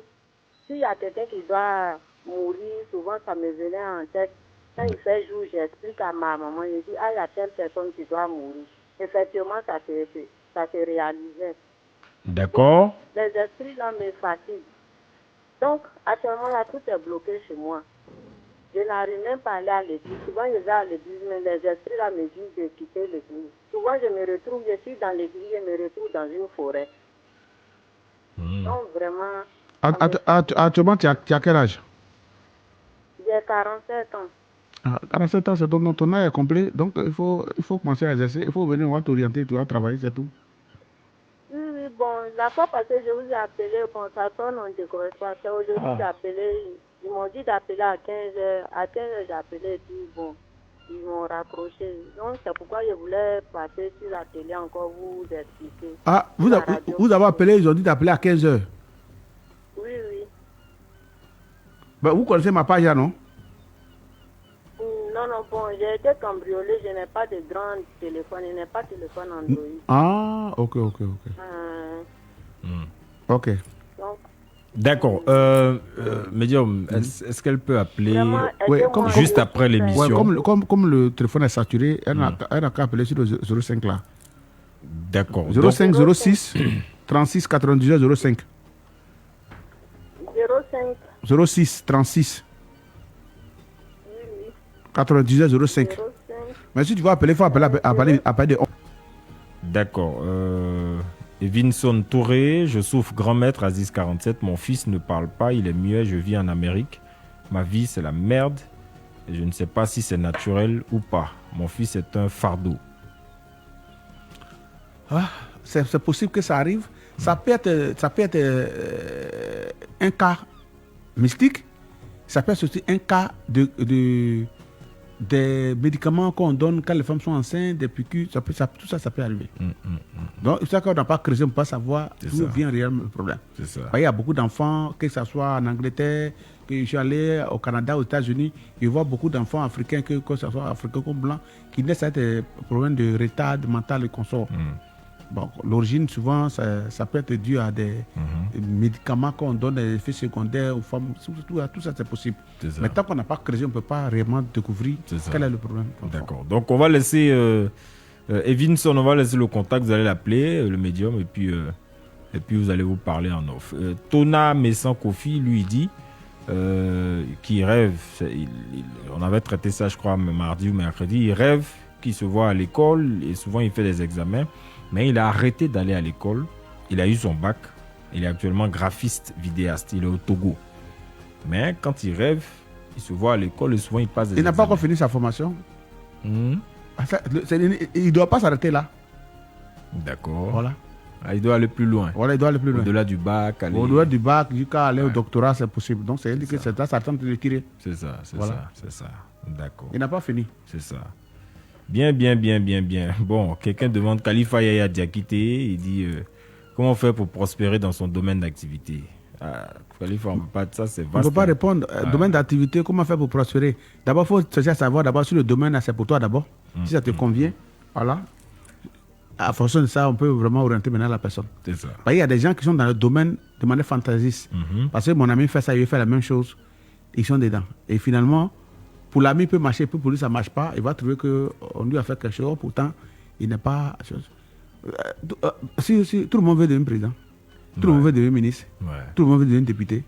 S'il y a quelqu'un qui doit mourir, souvent ça me venait en tête. Quand il fait jour, j'explique à ma maman, je dis, il y a telle personne qui doit mourir. Effectivement, ça se réalisait. D'accord. Les esprits là me fatiguent. Donc, actuellement là, tout est bloqué chez moi. Je n'arrive même pas à aller à l'église. Souvent, je vais à l'église, mais les esprits là me disent de quitter l'église. Souvent, je me retrouve, je suis dans l'église, je me retrouve dans une forêt. Donc, vraiment... Actuellement, tu as quel âge? J'ai 47 ans. 47 ans, c'est ton âge est complet. Donc, il faut commencer à exercer. Il faut venir, on va t'orienter, tu vas travailler, c'est tout. Oui, bon, la fois passée, je vous ai appelé, bon, ça sonne, on ne décroche pas. Aujourd'hui, j'ai appelé, ils m'ont dit d'appeler à 15h. À 15h, j'ai appelé et puis, bon, ils m'ont rapproché. Donc, c'est pourquoi je voulais passer sur la télé encore vous expliquer. Ah, vous avez appelé, ils ont dit d'appeler à 15h. Oui. Ben, vous connaissez ma page là, non? Non, bon, j'ai été cambriolé, je n'ai pas de grand téléphone, je n'ai pas de téléphone Android. Ah, ok. Ok. Donc, d'accord. Médium, est-ce qu'elle peut appeler vraiment, juste après l'émission? Ouais, comme le téléphone est saturé, elle n'a qu'à appeler sur le 05 là. D'accord. 05 06 36 98 05. 05 06 36 98 05. Mais si tu vas appeler, il faut appeler de... D'accord. Vinson Touré, je souffre grand maître Aziz 47. Mon fils ne parle pas, il est muet, je vis en Amérique. Ma vie, c'est la merde. Et je ne sais pas si c'est naturel ou pas. Mon fils est un fardeau. Ah, c'est possible que ça arrive. Ça peut être un cas mystique. Ça peut être aussi un cas des médicaments qu'on donne quand les femmes sont enceintes, des piqûres. Tout ça peut arriver. Donc, c'est ça qu'on n'a pas creusé, on ne peut pas savoir d'où vient réellement le problème. C'est ça. Il y a beaucoup d'enfants, que ce soit en Angleterre, que je suis allé au Canada, aux États-Unis, je vois beaucoup d'enfants africains, que ce soit africains comme blancs, qui naissent avec des problèmes de retard mental et consort. Bon, l'origine, souvent, ça peut être dû à des médicaments qu'on donne, des effets secondaires aux femmes. Tout ça, c'est possible. Mais tant qu'on n'a pas creusé, on ne peut pas réellement découvrir quel est le problème. D'accord. Donc, on va laisser Evinson, on va laisser le contact, vous allez l'appeler, le médium, et puis vous allez vous parler en off. Tona Messan Kofi, lui, dit qu'il rêve, on avait traité ça, je crois, mardi ou mercredi, il rêve qu'il se voit à l'école, et souvent il fait des examens. Mais il a arrêté d'aller à l'école. Il a eu son bac. Il est actuellement graphiste, vidéaste. Il est au Togo. Mais quand il rêve, il se voit à l'école et souvent il passe des Il n'a pas examens. encore fini sa formation. Il ne doit pas s'arrêter là. D'accord. Voilà. Ah, il doit aller plus loin. Voilà, il doit aller plus loin. Au-delà du bac. Au-delà du bac, jusqu'à aller au doctorat, c'est possible. Donc, c'est dit que c'est là, ça tente de le tirer. C'est ça, c'est Voilà. ça. D'accord. Il n'a pas fini. C'est ça. Bien. Bon, quelqu'un demande Khalifa Yaya Diakité. Il dit comment faire pour prospérer dans son domaine d'activité. Khalifa, on ne peut pas, ça c'est vaste. On ne peut pas répondre. Domaine d'activité, comment faire pour prospérer? D'abord, il faut chercher à savoir d'abord si le domaine, c'est pour toi d'abord. Si ça te convient, voilà. À fonction de ça, on peut vraiment orienter maintenant la personne. C'est ça. Il y a des gens qui sont dans le domaine de manière fantaisiste. Parce que mon ami fait ça, il fait la même chose. Ils sont dedans. Et finalement, pour l'ami, il peut marcher, pour lui, ça ne marche pas. Il va trouver qu'on lui a fait quelque chose, pourtant, il n'est pas... Si tout le monde veut devenir président, tout le monde veut devenir ministre, tout le monde veut devenir député,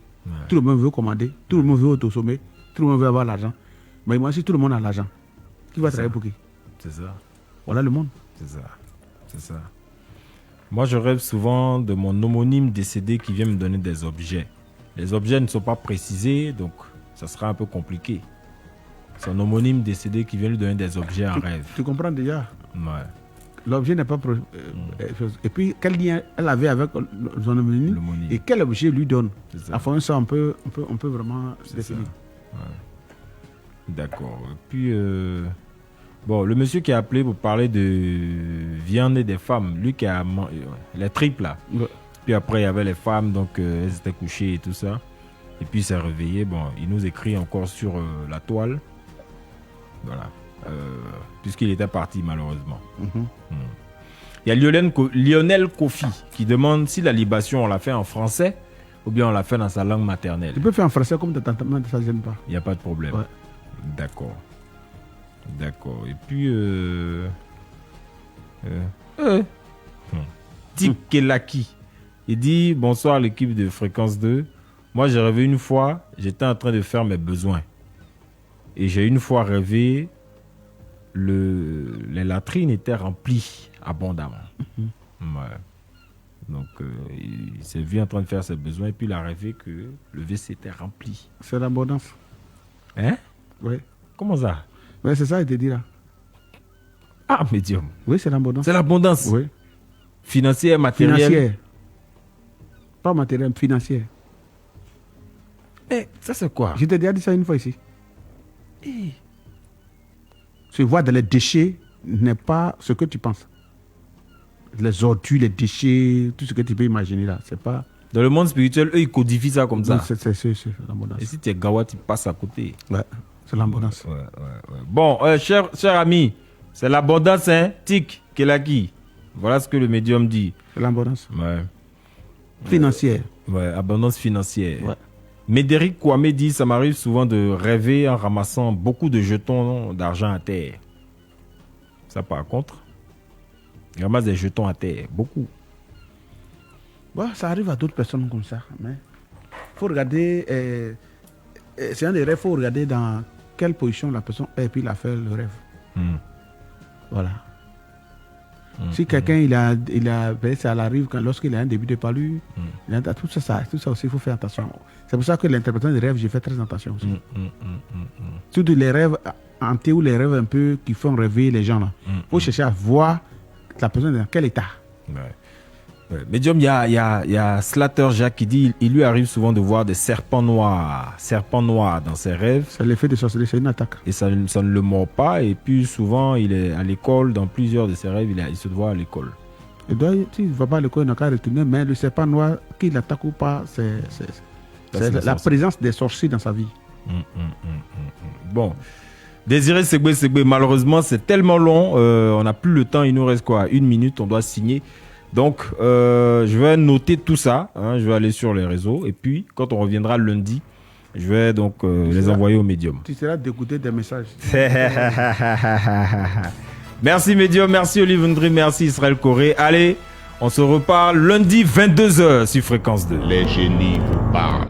tout le monde veut commander, tout le monde veut autosommer, tout le monde veut avoir l'argent. Mais moi, si tout le monde a l'argent, qui va travailler pour qui? C'est ça. Voilà le monde. C'est ça. Moi, je rêve souvent de mon homonyme décédé qui vient me donner des objets. Les objets ne sont pas précisés, donc ça sera un peu compliqué. Son homonyme décédé qui vient lui donner des objets en rêve. Tu comprends déjà? Ouais. L'objet n'est pas... Et puis, quel lien elle avait avec son homonyme et quel objet lui donne? À fond, ça, on peut vraiment définir. Ouais. D'accord. Et puis, bon, le monsieur qui a appelé pour parler de viande et des femmes, lui qui a les tripes là. Ouais. Puis après, il y avait les femmes, donc elles étaient couchées et tout ça. Et puis, il s'est réveillé. Bon, il nous écrit encore sur la toile. Voilà. Puisqu'il était parti, malheureusement. Il y a Lionel Kofi qui demande si la libation, on l'a fait en français ou bien on l'a fait dans sa langue maternelle. Tu peux faire en français comme de ça ne gêne pas. Il n'y a pas de problème. Ouais. D'accord. Et puis... Tikelaki. Il dit, bonsoir l'équipe de Fréquence 2. Moi, j'ai rêvé une fois, j'étais en train de faire mes besoins. Et j'ai une fois rêvé, les latrines étaient remplies abondamment. Ouais. Donc, il s'est vu en train de faire ses besoins et puis il a rêvé que le WC était rempli. C'est l'abondance. Hein? Oui. Comment ça? Oui, c'est ça, il te dit là. Ah, médium. Oui, c'est l'abondance. C'est l'abondance? Oui. Financière, matérielle? Financière. Pas matérielle, financière. Eh, ça c'est quoi? Je t'ai déjà dit ça une fois ici. Se voir dans les déchets n'est pas ce que tu penses. Les ordures, les déchets, tout ce que tu peux imaginer là, c'est pas... Dans le monde spirituel, eux, ils codifient ça comme ça. C'est l'abondance. Et si tu es gawa, tu passes à côté. Ouais, c'est l'abondance. Ouais. Bon, cher ami, c'est l'abondance, hein? Tic, Kelaki. Voilà ce que le médium dit. C'est l'abondance. Ouais. Financière. Ouais, abondance financière. Ouais. Médéric Kwame dit, ça m'arrive souvent de rêver en ramassant beaucoup de jetons d'argent à terre. Ça par contre, il ramasse des jetons à terre, beaucoup. Ouais, ça arrive à d'autres personnes comme ça. Mais il faut regarder, c'est un des rêves, il faut regarder dans quelle position la personne est et puis il a fait le rêve. Voilà. Si quelqu'un, ça arrive lorsqu'il a un début de palu, tout ça aussi, il faut faire attention. C'est pour ça que l'interprétation des rêves, j'ai fait très attention aussi. Surtout les rêves hantés ou les rêves un peu qui font rêver les gens là. Il faut chercher à voir la personne dans quel état. Médium, il y a Slater Jacques qui dit il lui arrive souvent de voir des serpents noirs dans ses rêves. C'est l'effet de sorcellerie, c'est une attaque. Et ça ne le mord pas. Et puis souvent, il est à l'école, dans plusieurs de ses rêves, il se voit à l'école. S'il ne va pas à l'école, il n'a qu'à retourner, mais le serpent noir, qu'il l'attaque ou pas, c'est la présence des sorciers dans sa vie. Bon. Désiré Segbe, malheureusement, c'est tellement long. On n'a plus le temps. Il nous reste quoi? 1 minute, on doit signer. Donc, je vais noter tout ça. Je vais aller sur les réseaux. Et puis, quand on reviendra lundi, je vais donc les envoyer au médium. Tu seras dégoûté des messages. Merci médium, merci Olive Ndri, merci Israël Corée. Allez, on se reparle lundi 22h sur Fréquence 2. Les génies vous parlent.